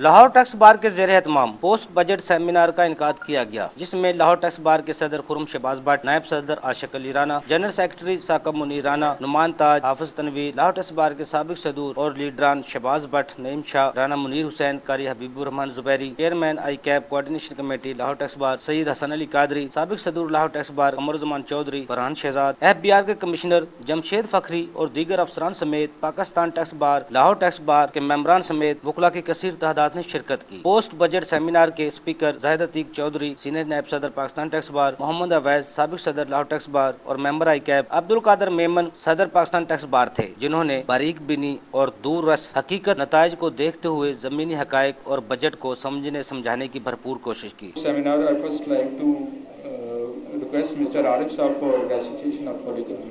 Lahore tax bar के ज़ेर एहतमाम post budget seminar का इनकाद किया गया, जिसमें लाहौर टैक्स बार के सदर खुर्रम शहबाज भट्ट, नायब सदर आशिक अली राना, जनरल सेक्रेटरी साकब मुनीर राना, नुमान ताज, हाफिज तनवीर, लाहौर टैक्स बार के साबिक सदूर और लीडरान शहबाज भट्ट, नईम शाह, राना मुनीर हुसैन, कारी हबीबुर रहमान जुबैरी, चेयरमैन आई कैब coordination committee Lahore tax bar Saeed Hasan Ali Qadri, साबिक सदूर Lahore tax bar Qamaruzzaman Chaudhry, Farhan Shahzad, FBR के कमिश्नर जमशेद फखरी और दीगर अफसरान समेत Pakistan tax bar, Lahore tax bar के मेंबरान समेत वकला की कसीर तादाद ने शिरकत की। पोस्ट बजट सेमिनार के स्पीकर जाहिद अतीक चौधरी, सीनियर नायब सदर पाकिस्तान टैक्स बार मोहम्मद अवैस, साबिक सदर लाहौर टैक्स बार और मेंबर आई कैब अब्दुल कादर मेमन सदर पाकिस्तान टैक्स बार थे, जिन्होंने बारीक बिनी और दूर रस हकीकत नताइज को देखते हुए जमीनी हकायक और बजट को समझने समझाने की भरपूर कोशिश की। Seminar, I first like to request Mr. Arif Saab for recitation of Holy Quran.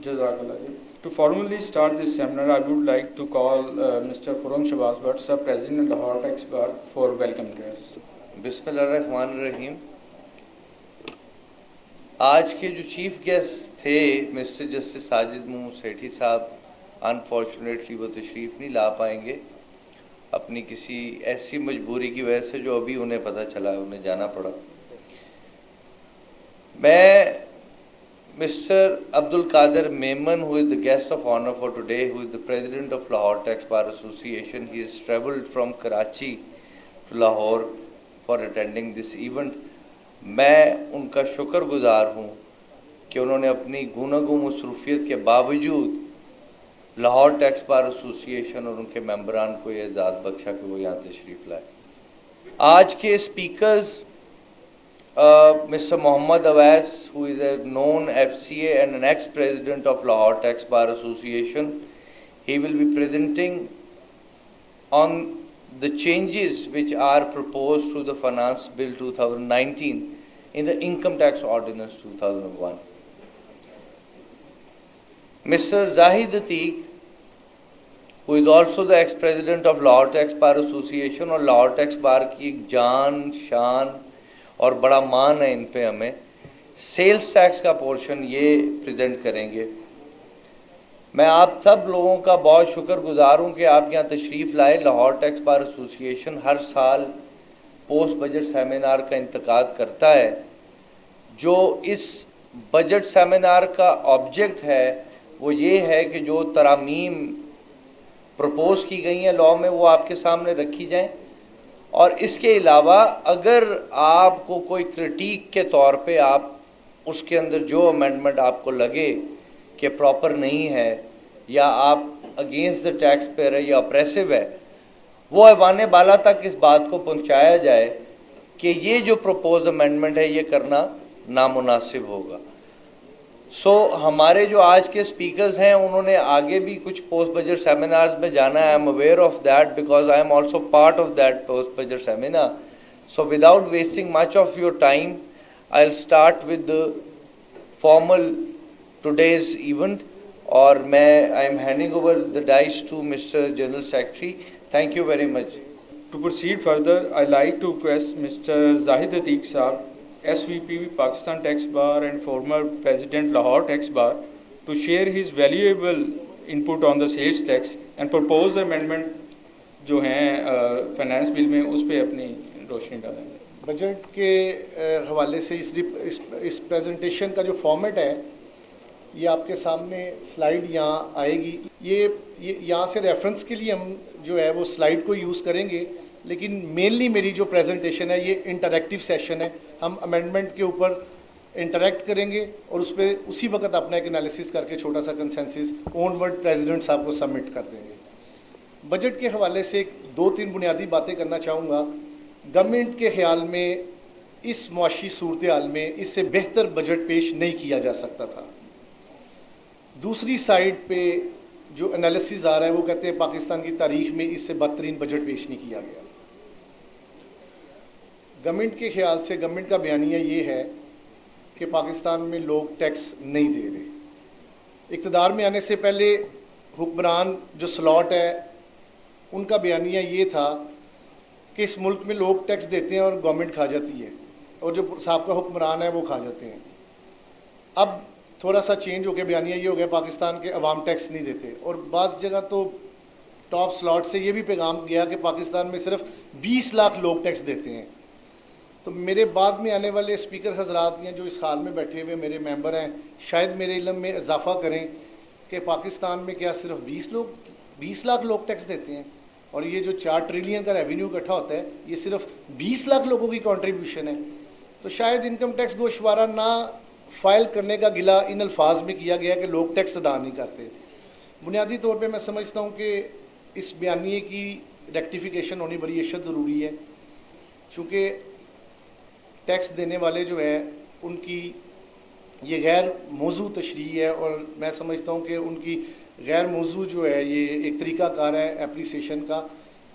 Jazakallah. To formally start this seminar, I would like to call Mr. Khurram Shahbaz Bhatt, Sir President Lahore Tax Bar, for welcome address. बिस्मिल्लाहिर्रहमानिर्रहीम। आज के जो chief guest थे mister justice Sajid Mohammad सेठी साहब, unfortunately वो तशरीफ़ नहीं ला पाएंगे अपनी किसी ऐसी मजबूरी की वजह से जो अभी उन्हें पता चला, उन्हें जाना पड़ा। मैं Mr. Abdul Qadir Memon, who is the guest of honor for today, who is the president of Lahore Tax Bar Association, he has travelled from Karachi to Lahore for attending this event. मैं उनका शुक्रगुजार हूँ कि उन्होंने अपनी गुनागो मसरूफियत के बावजूद Lahore tax bar association और उनके मेंबरान को ये इजाज़त बख्शा कि वो यहाँ तशरीफ़ लाए। आज के speakers Mr. Mohammad Awais, who is a known FCA and an ex-president of Lahore Tax Bar Association, he will be presenting on the changes which are proposed through the Finance Bill 2019 in the Income Tax Ordinance 2001. Mr. Zahid Atiq, who is also the ex-president of Lahore Tax Bar Association और Lahore Tax Bar की एक जान शान और बड़ा मान है इन पे, हमें सेल्स टैक्स का पोर्शन ये प्रेजेंट करेंगे। मैं आप सब लोगों का बहुत शुक्रगुजार हूँ कि आप यहाँ तशरीफ़ लाए। लाहौर टैक्स बार एसोसिएशन हर साल पोस्ट बजट सेमिनार का इंतकाद करता है। जो इस बजट सेमिनार का ऑब्जेक्ट है वो ये है कि जो तरामीम प्रपोज की गई हैं लॉ में वो आपके सामने रखी जाएं, और इसके अलावा अगर आपको कोई क्रिटिक के तौर पे आप उसके अंदर जो अमेंडमेंट आपको लगे कि प्रॉपर नहीं है या आप अगेंस्ट द टैक्स पेयर है या ऑप्रेसिव है, वो ऐवान बाला तक इस बात को पहुंचाया जाए कि ये जो प्रपोज अमेंडमेंट है ये करना नामुनासिब होगा। हमारे जो आज के स्पीकर्स हैं उन्होंने आगे भी कुछ पोस्ट बजट सेमिनार्स में जाना है। I am aware of that because I am also part of that post budget seminar. So without wasting much of your time I will start with the formal today's event, और मैं I am handing over the dais to mister general secretary. Thank you very much. To proceed further, I like to request Mr. Zahid Atiq Saab, SVP Pakistan Tax Bar and former President Lahore Tax Bar, to share his valuable input on the sales tax and propose amendment जो हैं finance bill में उस पर अपनी रोशनी डालेंगे। Budget के हवाले से इस प्रेजेंटेशन का जो फॉर्मेट है ये आपके सामने स्लाइड यहाँ आएगी। ये यहाँ से रेफरेंस के लिए हम जो है वो स्लाइड को यूज़ करेंगे, लेकिन मेनली मेरी जो प्रेजेंटेशन है ये इंटरैक्टिव सेशन है। हम अमेंडमेंट के ऊपर इंटरैक्ट करेंगे और उस पर उसी वक्त अपना एक एनालिसिस करके छोटा सा कंसेंसस ऑनवर्ड प्रेसिडेंट साहब को सबमिट कर देंगे। बजट के हवाले से 2-3 बुनियादी बातें करना चाहूँगा। गवर्नमेंट के ख्याल में इस मुआशी सूरत हाल में इससे बेहतर बजट पेश नहीं किया जा सकता था। दूसरी साइड पे जो एनालिसिस आ रहा है वो कहते हैं पाकिस्तान की तारीख में इससे बदतरीन बजट पेश नहीं किया गया। गवर्नमेंट के ख्याल से गवर्नमेंट का बयानिया ये है कि पाकिस्तान में लोग टैक्स नहीं दे रहे। इक़्तिदार में आने से पहले हुक्मरान जो स्लॉट है उनका बयानिया ये था कि इस मुल्क में लोग टैक्स देते हैं और गवर्नमेंट खा जाती है और जो साहब का हुक्मरान है वो खा जाते हैं। अब थोड़ा सा चेंज हो गया, बयानिया ये हो गया पाकिस्तान के अवाम टैक्स नहीं देते। और बाज़ जगह तो टॉप स्लॉट से ये भी पैगाम गया कि पाकिस्तान में सिर्फ 20 लाख लोग टैक्स देते हैं। तो मेरे बाद में आने वाले स्पीकर हजरात या जो इस हाल में बैठे हुए मेरे मेंबर हैं, शायद मेरे इल्म में इजाफा करें कि पाकिस्तान में क्या सिर्फ 20 लाख लोग टैक्स देते हैं और ये जो 4 ट्रिलियन का रेवेन्यू इकट्ठा होता है ये सिर्फ 20 लाख लोगों की कंट्रीब्यूशन है। तो शायद इनकम टैक्स गोशवारा ना फाइल करने का गिला इन अल्फाज में किया गया कि लोग टैक्स अदा नहीं करते। बुनियादी तौर पे मैं समझता हूँ कि इस बयानिए की रेक्टिफिकेशन होनी बड़ी अशद ज़रूरी है, चूँकि टैक्स देने वाले जो है उनकी ये गैर मौजू तशरीह है और मैं समझता हूँ कि उनकी गैर मौजू जो है ये एक तरीक़ाकार है एप्लीसेशन का।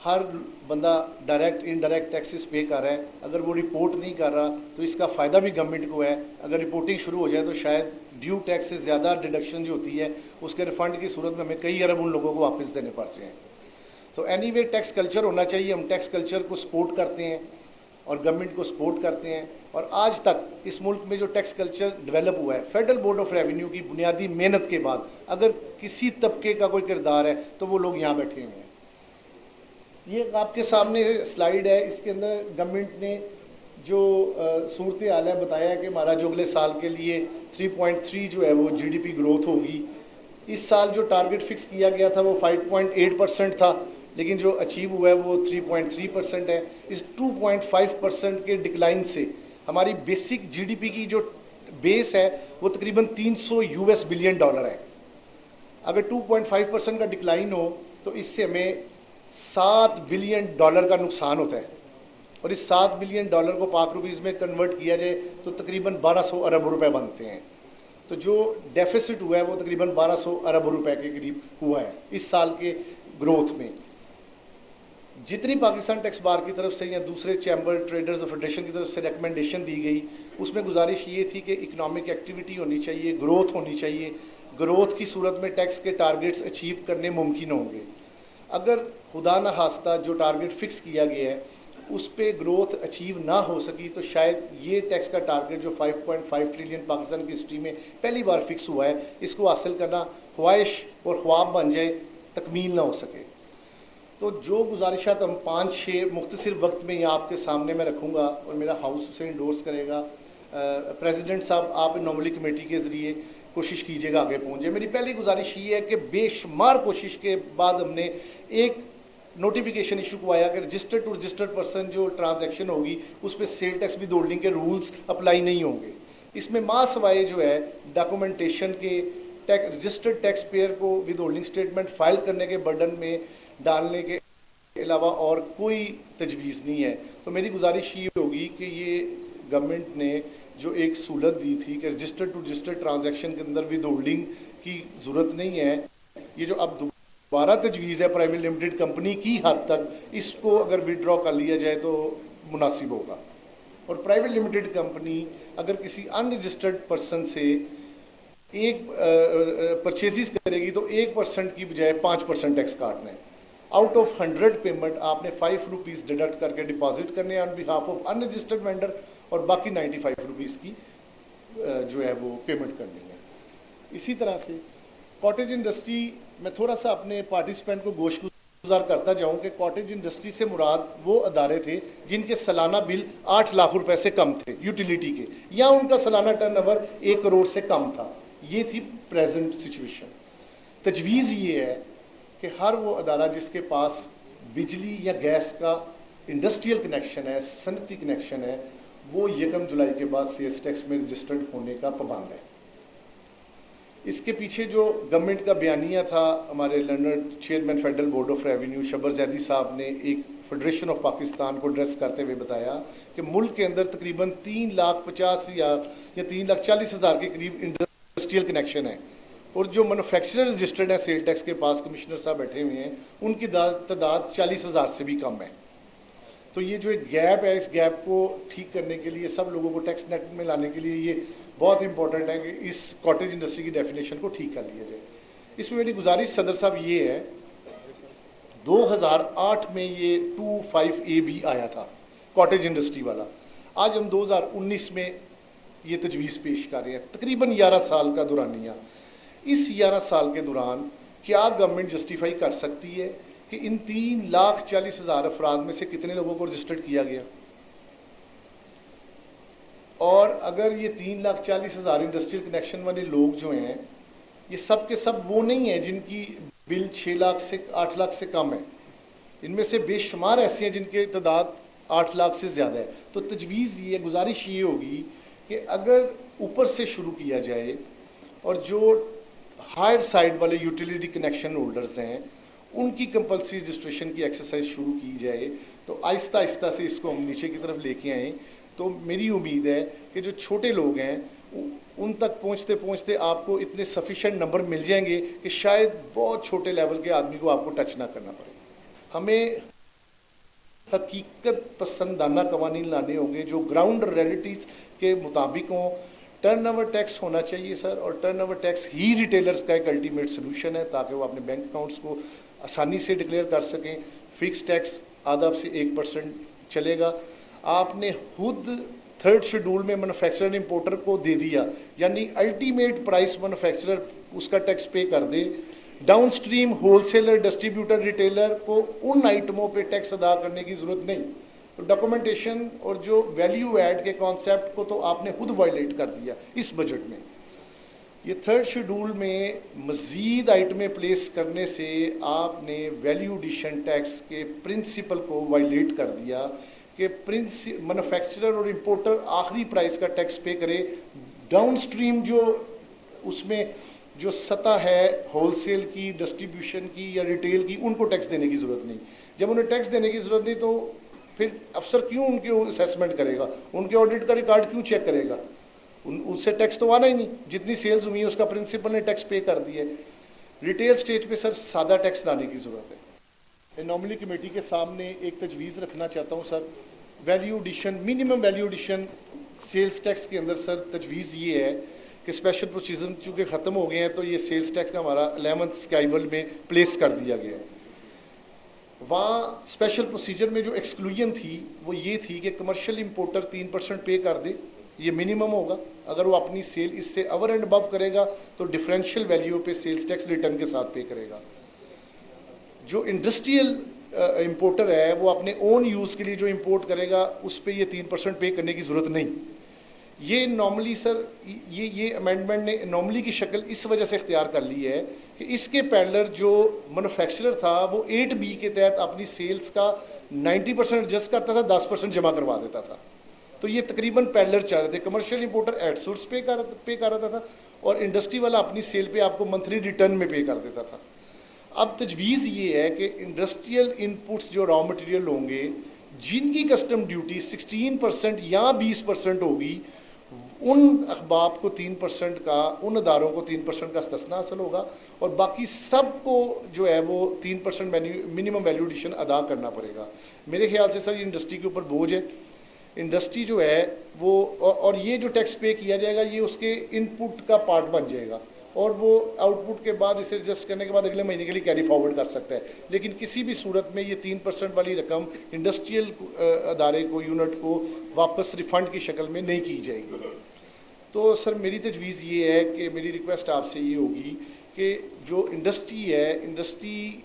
हर बंदा डायरेक्ट इनडायरेक्ट टैक्सेस पे कर रहा है, अगर वो रिपोर्ट नहीं कर रहा तो इसका फ़ायदा भी गवर्नमेंट को है। अगर रिपोर्टिंग शुरू हो जाए तो शायद ड्यू टैक्स से ज़्यादा डिडक्शन जो होती है उसके रिफ़ंड की सूरत में हमें कई अरब उन लोगों को वापस देने पड़ जाएँ। तो एनीवे टैक्स कल्चर होना चाहिए। हम टैक्स कल्चर को सपोर्ट करते हैं और गवर्नमेंट को सपोर्ट करते हैं और आज तक इस मुल्क में जो टैक्स कल्चर डेवलप हुआ है फेडरल बोर्ड ऑफ रेवेन्यू की बुनियादी मेहनत के बाद, अगर किसी तबके का कोई किरदार है तो वो लोग यहाँ बैठे हुए हैं। ये आपके सामने स्लाइड है, इसके अंदर गवर्नमेंट ने जो सूरत हाल है बताया कि हमारा जो अगले साल के लिए 3.3 जो है वो GDP ग्रोथ होगी। इस साल जो टारगेट फिक्स किया गया था वो 5.8% था, लेकिन जो अचीव हुआ है वो 3.3% है। इस 2.5% के डिक्लाइन से हमारी बेसिक GDP की जो बेस है वो तकरीबन $300 बिलियन है। अगर 2.5% का डिक्लाइन हो तो इससे हमें $7 बिलियन का नुकसान होता है और इस $7 बिलियन को पाक रुपीज़ में कन्वर्ट किया जाए तो तकरीबन 1200 अरब रुपए बनते हैं। तो जो डेफिसिट हुआ है वो तकरीबन 1200 अरब रुपए के करीब हुआ है इस साल के ग्रोथ में। जितनी पाकिस्तान टैक्स बार की तरफ से या दूसरे चैम्बर ट्रेडर्स फेडरेशन की तरफ से रिकमेंडेशन दी गई उसमें गुजारिश ये थी कि इकनॉमिक एक्टिविटी होनी चाहिए, ग्रोथ होनी चाहिए। ग्रोथ की सूरत में टैक्स के टारगेट्स अचीव करने मुमकिन होंगे। अगर खुदा न खास्ता जो टारगेट फिक्स किया गया है उस पर ग्रोथ अचीव ना हो सकी तो शायद ये टैक्स का टारगेट जो 5.5 ट्रिलियन पाकिस्तान की हिस्ट्री में पहली बार फिक्स हुआ है इसको हासिल करना ख्वाहिश और ख्वाब बन जाए, तकमील ना हो सके। तो जो गुजारिशात हम 5-6 मुख्तसर वक्त में यहाँ आपके सामने मैं रखूँगा और मेरा हाउस उसे इंडोर्स करेगा। प्रेसिडेंट साहब आप नॉमली कमेटी के ज़रिए कोशिश कीजिएगा आगे पहुँचे। मेरी पहली गुजारिश ये है कि बेशुमार कोशिश के बाद हमने एक नोटिफिकेशन इशू करवाया कि रजिस्टर्ड टू रजिस्टर्ड पर्सन जो ट्रांजैक्शन होगी उस पर सेल टैक्स विद होल्डिंग के रूल्स अप्लाई नहीं होंगे। इसमें माँ सवाए जो है डॉक्यूमेंटेशन के रजिस्टर्ड टैक्स पेयर को विद होल्डिंग स्टेटमेंट फाइल करने के बर्डन में डालने के अलावा और कोई तजवीज़ नहीं है। तो मेरी गुजारिश ये होगी कि ये गवर्नमेंट ने जो एक सहूलत दी थी कि रजिस्टर्ड टू रजिस्टर्ड ट्रांजैक्शन के अंदर विद होल्डिंग की ज़रूरत नहीं है, ये जो अब दोबारा तजवीज़ है प्राइवेट लिमिटेड कंपनी की हद तक, इसको अगर विड्रॉ कर लिया जाए तो मुनासिब होगा। और प्राइवेट लिमिटेड कंपनी अगर किसी अनरजिस्टर्ड पर्सन से एक परचेजिज करेगी तो 1% की बजाय 5% टैक्स काटना है। आउट ऑफ 100 पेमेंट आपने 5 रुपीज़ डिडक्ट करके डिपॉजिट करने on behalf of unregistered vendor और बाकी 95 रुपीज़ की जो है वो पेमेंट करनी है। इसी तरह से कॉटेज इंडस्ट्री में थोड़ा सा अपने पार्टिसिपेंट को गोशगुजार करता जाऊं कि कॉटेज इंडस्ट्री से मुराद वो अदारे थे जिनके सालाना बिल 8 लाख रुपए से कम थे यूटिलिटी के, या उनका सालाना टर्नओवर 1 करोड़ से कम था। ये थी प्रेजेंट सिचुएशन। तजवीज़ ये है कि हर वो अदारा जिसके पास बिजली या गैस का इंडस्ट्रियल कनेक्शन है, सनती कनेक्शन है, वो 1 जुलाई के बाद सेल्स टैक्स में रजिस्टर्ड होने का पाबंद है। इसके पीछे जो गवर्नमेंट का बयानिया था, हमारे London chairman federal board of revenue Shabbar Zaidi sahab ने एक फेडरेशन ऑफ पाकिस्तान को एड्रेस करते हुए बताया कि मुल्क के अंदर तकरीबन 3,50,000 या 3,40,000 के करीब इंडस्ट्रियल कनेक्शन है और जो मैन्युफैक्चरर रजिस्टर्ड है सेल टैक्स के पास, कमिश्नर साहब बैठे हुए हैं, उनकी तादाद 40,000 से भी कम है। तो ये जो एक गैप है, इस गैप को ठीक करने के लिए, सब लोगों को टैक्स नेट में लाने के लिए ये बहुत इंपॉर्टेंट है कि इस कॉटेज इंडस्ट्री की डेफिनेशन को ठीक कर लिया जाए। इसमें मेरी गुजारिश सदर साहब ये है, 2008 में ये 25AB आया था कॉटेज इंडस्ट्री वाला। आज हम 2019 में ये तजवीज़ पेश कर रहे हैं, तकरीबन 11 साल का दुरानिया। इस 11 साल के दौरान क्या गवर्नमेंट जस्टिफाई कर सकती है कि इन 3,40,000 अफराद में से कितने लोगों को रजिस्टर्ड किया गया? और अगर ये 3,40,000 इंडस्ट्रियल कनेक्शन वाले लोग जो हैं, ये सब के सब वो नहीं है जिनकी बिल 6 लाख से 8 लाख से कम है। इनमें से बेशुमार ऐसे हैं जिनकी तादाद 8 लाख से ज़्यादा है। तो तजवीज़ ये, गुजारिश ये होगी कि अगर ऊपर से शुरू किया जाए और जो हायर साइड वाले यूटिलिटी कनेक्शन होल्डर्स हैं उनकी कंपल्सरी रजिस्ट्रेशन की एक्सरसाइज शुरू की जाए, तो आहिस्ता आहिस्ता से इसको हम नीचे की तरफ लेके आएँ। तो मेरी उम्मीद है कि जो छोटे लोग हैं उन तक पहुंचते पहुंचते आपको इतने सफिशेंट नंबर मिल जाएंगे कि शायद बहुत छोटे लेवल के आदमी को आपको टच ना करना पड़े। हमें हकीकत पसंदाना कवानीन लाने होंगे जो ग्राउंड रियलिटीज़ के मुताबिक हों। टर्नओवर टैक्स होना चाहिए सर, और टर्नओवर टैक्स ही रिटेलर्स का एक अल्टीमेट सोल्यूशन है ताकि वो अपने बैंक अकाउंट्स को आसानी से डिक्लेयर कर सकें। फिक्स टैक्स आधा से 1% चलेगा। आपने खुद 3rd शेड्यूल में मैन्युफैक्चरर इंपोर्टर को दे दिया, यानी अल्टीमेट प्राइस मैन्युफैक्चरर उसका टैक्स पे कर दे। Downstream wholesaler, distributor, retailer को उन आइटमों पे टैक्स अदा करने की ज़रूरत नहीं। तो डॉक्यूमेंटेशन और जो वैल्यू ऐड के कॉन्सेप्ट को तो आपने खुद वायलेट कर दिया इस बजट में। ये 3rd शेड्यूल में मज़ीद आइटमें प्लेस करने से आपने वैल्यू एडिशन टैक्स के प्रिंसिपल को वायलेट कर दिया कि मैन्युफैक्चरर और इंपोर्टर आखिरी प्राइस का टैक्स पे करे। डाउन स्ट्रीम जो उसमें जो सतह है होलसेल की, डिस्ट्रीब्यूशन की या रिटेल की, उनको टैक्स देने की ज़रूरत नहीं। जब उन्हें टैक्स देने की ज़रूरत नहीं तो फिर अफसर क्यों उनके असेसमेंट करेगा, उनके ऑडिट का रिकॉर्ड क्यों चेक करेगा? उससे टैक्स तो आना ही नहीं। जितनी सेल्स हुई है उसका प्रिंसिपल ने टैक्स पे कर दिया है। रिटेल स्टेज पे सर सादा टैक्स लाने की ज़रूरत है। एनॉमली कमेटी के सामने एक तजवीज़ रखना चाहता हूँ sir. Value addition, minimum value addition sales tax के अंदर सर तजवीज़ ये है कि स्पेशल प्रोसीजर चूँकि ख़त्म हो गए हैं तो ये सेल्स टैक्स का हमारा 11th स्काइवल में प्लेस कर दिया गया है। वहाँ स्पेशल प्रोसीजर में जो एक्सक्लूजन थी वो ये थी कि कमर्शियल इंपोर्टर 3% पे कर दे, ये मिनिमम होगा। अगर वो अपनी सेल इससे ओवर एंड अबव करेगा तो डिफरेंशियल वैल्यू पे सेल्स टैक्स रिटर्न के साथ पे करेगा। जो इंडस्ट्रियल इंपोर्टर है वो अपने ओन यूज़ के लिए जो इंपोर्ट करेगा उस पर ये 3% पे करने की ज़रूरत नहीं। ये नॉर्मली सर ये अमेंडमेंट ने नॉर्मली की शक्ल इस वजह से इख्तियार कर ली है कि इसके पैडलर जो मैन्युफैक्चरर था वो 8B के तहत अपनी सेल्स का 90% एडजस्ट करता था, 10% जमा करवा देता था। तो ये तकरीबन पैडलर चल रहे थे। कमर्शियल इंपोर्टर एट सोर्स पे कर रहा था और इंडस्ट्री वाला अपनी सेल पे आपको मंथली रिटर्न में पे कर देता था। अब तजवीज़ ये है कि इंडस्ट्रियल इनपुट्स जो रॉ मटेरियल होंगे जिनकी कस्टम ड्यूटी 16% या 20% होगी, उन अखबाब को 3% का, उन अदारों को 3% का इस्तिस्ना हासिल होगा और बाकी सब को जो है वो 3% मिनिमम वैल्यू एडिशन अदा करना पड़ेगा। मेरे ख्याल से सर ये इंडस्ट्री के ऊपर बोझ है। इंडस्ट्री जो है वो और ये जो टैक्स पे किया जाएगा ये उसके इनपुट का पार्ट बन जाएगा और वो आउटपुट के बाद इसे एडजस्ट करने के बाद अगले महीने के लिए कैरी फॉरवर्ड कर सकता है। लेकिन किसी भी सूरत में ये 3% वाली रकम इंडस्ट्रियल अदारे को, यूनिट को वापस रिफ़ंड की शक्ल में नहीं की जाएगी। तो सर मेरी तजवीज़ ये है कि मेरी रिक्वेस्ट आपसे ये होगी कि जो इंडस्ट्री है, इंडस्ट्री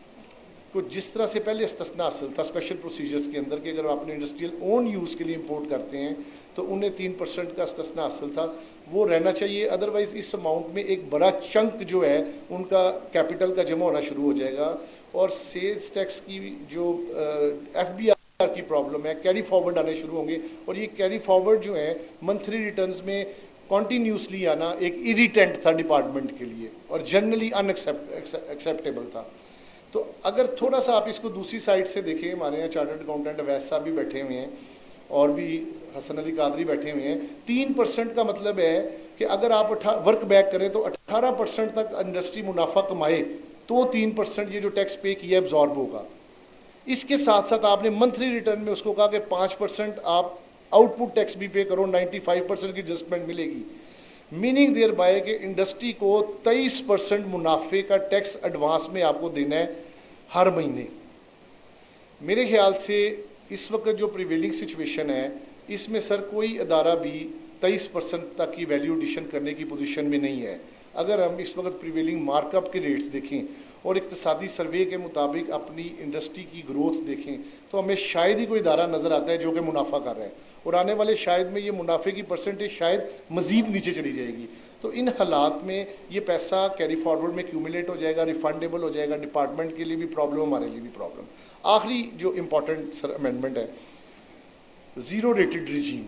को जिस तरह से पहले इस्तिस्ना हासिल था स्पेशल प्रोसीजर्स के अंदर कि अगर आप अपने इंडस्ट्रियल ओन यूज़ के लिए इंपोर्ट करते हैं तो उन्हें 3% का इस्तिस्ना हासिल था, वो रहना चाहिए। अदरवाइज़ इस अमाउंट में एक बड़ा चंक जो है उनका कैपिटल का जमा होना शुरू हो जाएगा और सेल्स टैक्स की जो FBR की प्रॉब्लम है, कैरी फॉरवर्ड आने शुरू होंगे और ये कैरी फॉरवर्ड जो है मंथली रिटर्न्स में कॉन्टीन्यूसली आना एक इरिटेंट था डिपार्टमेंट के लिए और जनरली अनएक्सेप्टेबल था। तो अगर थोड़ा सा आप इसको दूसरी साइड से देखें, हमारे यहाँ चार्टर्ड अकाउंटेंट अवैस साहब भी बैठे हुए हैं और भी हसन अली कादरी बैठे हुए हैं। 3% का मतलब है कि अगर आप वर्क बैक करें तो 18% तक इंडस्ट्री मुनाफा कमाए तो 3% ये जो टैक्स पे किया एब्जॉर्ब होगा। इसके साथ साथ आपने मंथली रिटर्न में उसको कहा कि 5% आप आउटपुट टैक्स भी पे करो, 95% की एडजस्टमेंट मिलेगी। मीनिंग देयर बाय कि इंडस्ट्री को 23% मुनाफे का टैक्स एडवांस में आपको देना है हर महीने। मेरे ख्याल से इस वक्त जो प्रिवेलिंग सिचुएशन है इसमें सर कोई अदारा भी 23% तक की वैल्यू एडिशन करने की पोजीशन में नहीं है। अगर हम इस वक्त प्रिवेलिंग मार्कअप के रेट्स देखें और इक्तिसादी सर्वे के मुताबिक अपनी इंडस्ट्री की ग्रोथ देखें तो हमें शायद ही कोई इदारा नज़र आता है जो कि मुनाफा कर रहा है, और आने वाले शायद में ये मुनाफे की परसेंटेज शायद मज़ीद नीचे चली जाएगी। तो इन हालात में ये पैसा कैरी फॉरवर्ड में क्यूमुलेट हो जाएगा, रिफंडेबल हो जाएगा, डिपार्टमेंट के लिए भी प्रॉब्लम, हमारे लिए भी प्रॉब्लम। आखिरी जो इम्पॉर्टेंट सर अमेंडमेंट है, ज़ीरो रेटेड रिजीम।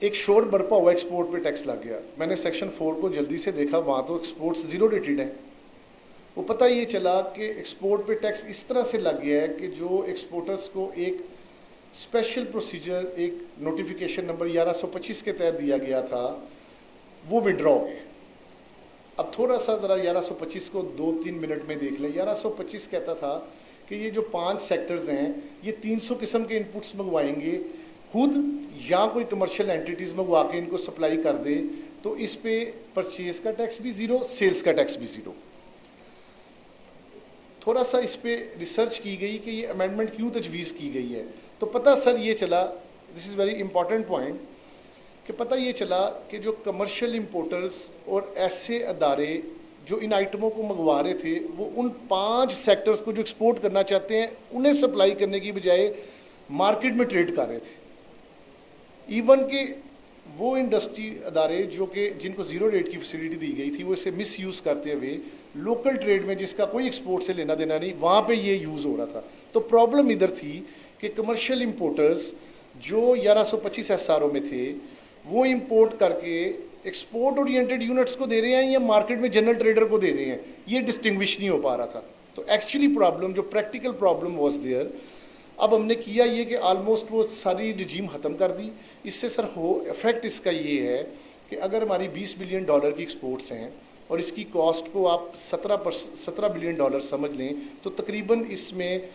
एक शोर बरपा हुआ एक्सपोर्ट पे टैक्स लग गया। मैंने सेक्शन 4 को जल्दी से देखा, वहाँ तो एक्सपोर्ट्स ज़ीरो रेटेड है। वो पता ये चला कि एक्सपोर्ट पे टैक्स इस तरह से लग गया है कि जो एक्सपोर्टर्स को एक स्पेशल प्रोसीजर, एक नोटिफिकेशन नंबर 1125 के तहत दिया गया था, वो विड्रॉ हो गए। अब थोड़ा सा ज़रा 1125 को 2-3 मिनट में देख लें। 1125 कहता था कि ये जो 5 सेक्टर्स हैं ये 300 किस्म के इनपुट्स मंगवाएंगे खुद या कोई कमर्शियल एंटिटीज़ मंगवा के इनको सप्लाई कर दे, तो इस पे परचेज का टैक्स भी ज़ीरो, सेल्स का टैक्स भी ज़ीरो। थोड़ा सा इस पे रिसर्च की गई कि ये अमेंडमेंट क्यों तजवीज़ की गई है, तो पता सर ये चला, this is very important point, कि पता ये चला कि जो कमर्शियल इंपोर्टर्स और ऐसे अदारे जो इन आइटमों को मंगवा रहे थे वो उन 5 सेक्टर्स को जो एक्सपोर्ट करना चाहते हैं उन्हें सप्लाई करने की बजाय मार्केट में ट्रेड कर रहे थे। इवन कि वो इंडस्ट्री अदारे जो कि जिनको ज़ीरो रेट की फैसिलिटी दी गई थी वो इसे मिस यूज़ करते हुए लोकल ट्रेड में जिसका कोई एक्सपोर्ट से लेना देना नहीं, वहाँ पे ये यूज़ हो रहा था। तो प्रॉब्लम इधर थी कि कमर्शियल इंपोर्टर्स जो 1125 SRO में थे वो इंपोर्ट करके एक्सपोर्ट ओरिएंटेड यूनिट्स को दे रहे हैं या मार्केट में जनरल ट्रेडर को दे रहे हैं, ये डिस्टिंग्विश नहीं हो पा रहा था। तो एक्चुअली प्रॉब्लम, जो प्रैक्टिकल प्रॉब्लम वाज देयर, अब हमने किया ये कि आलमोस्ट वो सारी रजीम ख़त्म कर दी। इससे सर इफेक्ट इसका ये है कि अगर हमारी $20 बिलियन की एक्सपोर्ट्स हैं और इसकी कॉस्ट को आप 17 बिलियन डॉलर समझ लें, तो तकरीबन इसमें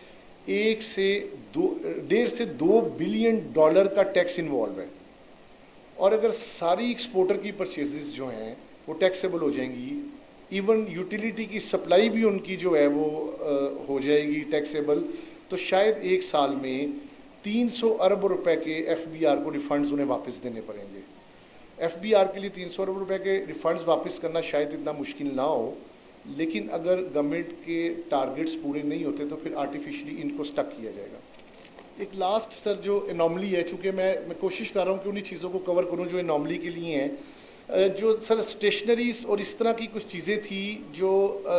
1 से 2 बिलियन डॉलर का टैक्स इन्वॉल्व है। और अगर सारी एक्सपोर्टर की परचेजेस जो हैं वो टैक्सेबल हो जाएंगी, इवन यूटिलिटी की सप्लाई भी उनकी जो है वो हो जाएगी टैक्सेबल, तो शायद एक साल में 300 अरब रुपए के FBR को रिफंड्स उन्हें वापस देने पड़ेंगे। FBR के लिए 300 अरब रुपए के रिफंड्स वापस करना शायद इतना मुश्किल ना हो, लेकिन अगर गवर्नमेंट के टारगेट्स पूरे नहीं होते तो फिर आर्टिफिशियली इनको स्टक किया जाएगा। एक लास्ट सर जो एनॉमली है, चूँकि मैं कोशिश कर रहा हूँ कि उन्हीं चीज़ों को कवर करूँ जो एनॉमली के लिए हैं, जो सर स्टेशनरीज और इस तरह की कुछ चीज़ें थी जो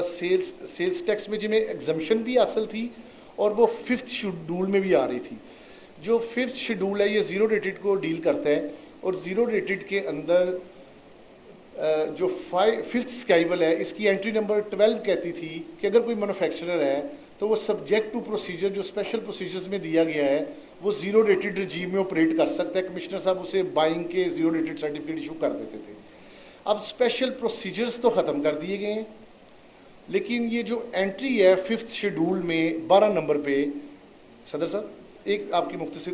सेल्स टैक्स में जिन्हें एग्जम्पशन भी हासिल थी और वो 5th शेड्यूल में भी आ रही थी। जो 5th शेड्यूल है ये ज़ीरो रेटेड को डील करता है, और ज़ीरो रेटेड के अंदर जो 5th स्काइबल है इसकी एंट्री नंबर 12 कहती थी कि अगर कोई मैन्युफैक्चरर है तो वो सब्जेक्ट टू प्रोसीजर, जो स्पेशल प्रोसीजर्स में दिया गया है, वो ज़ीरो रेटेड रजीम में ऑपरेट कर सकता है। कमिश्नर साहब उसे बाइंग के ज़ीरो रेटेड सर्टिफिकेट इशू कर देते थे। अब स्पेशल प्रोसीजर्स तो ख़त्म कर दिए गए हैं, लेकिन ये जो एंट्री है 5th शेड्यूल में 12 नंबर पे, सदर साहब एक आपकी मुख्तसर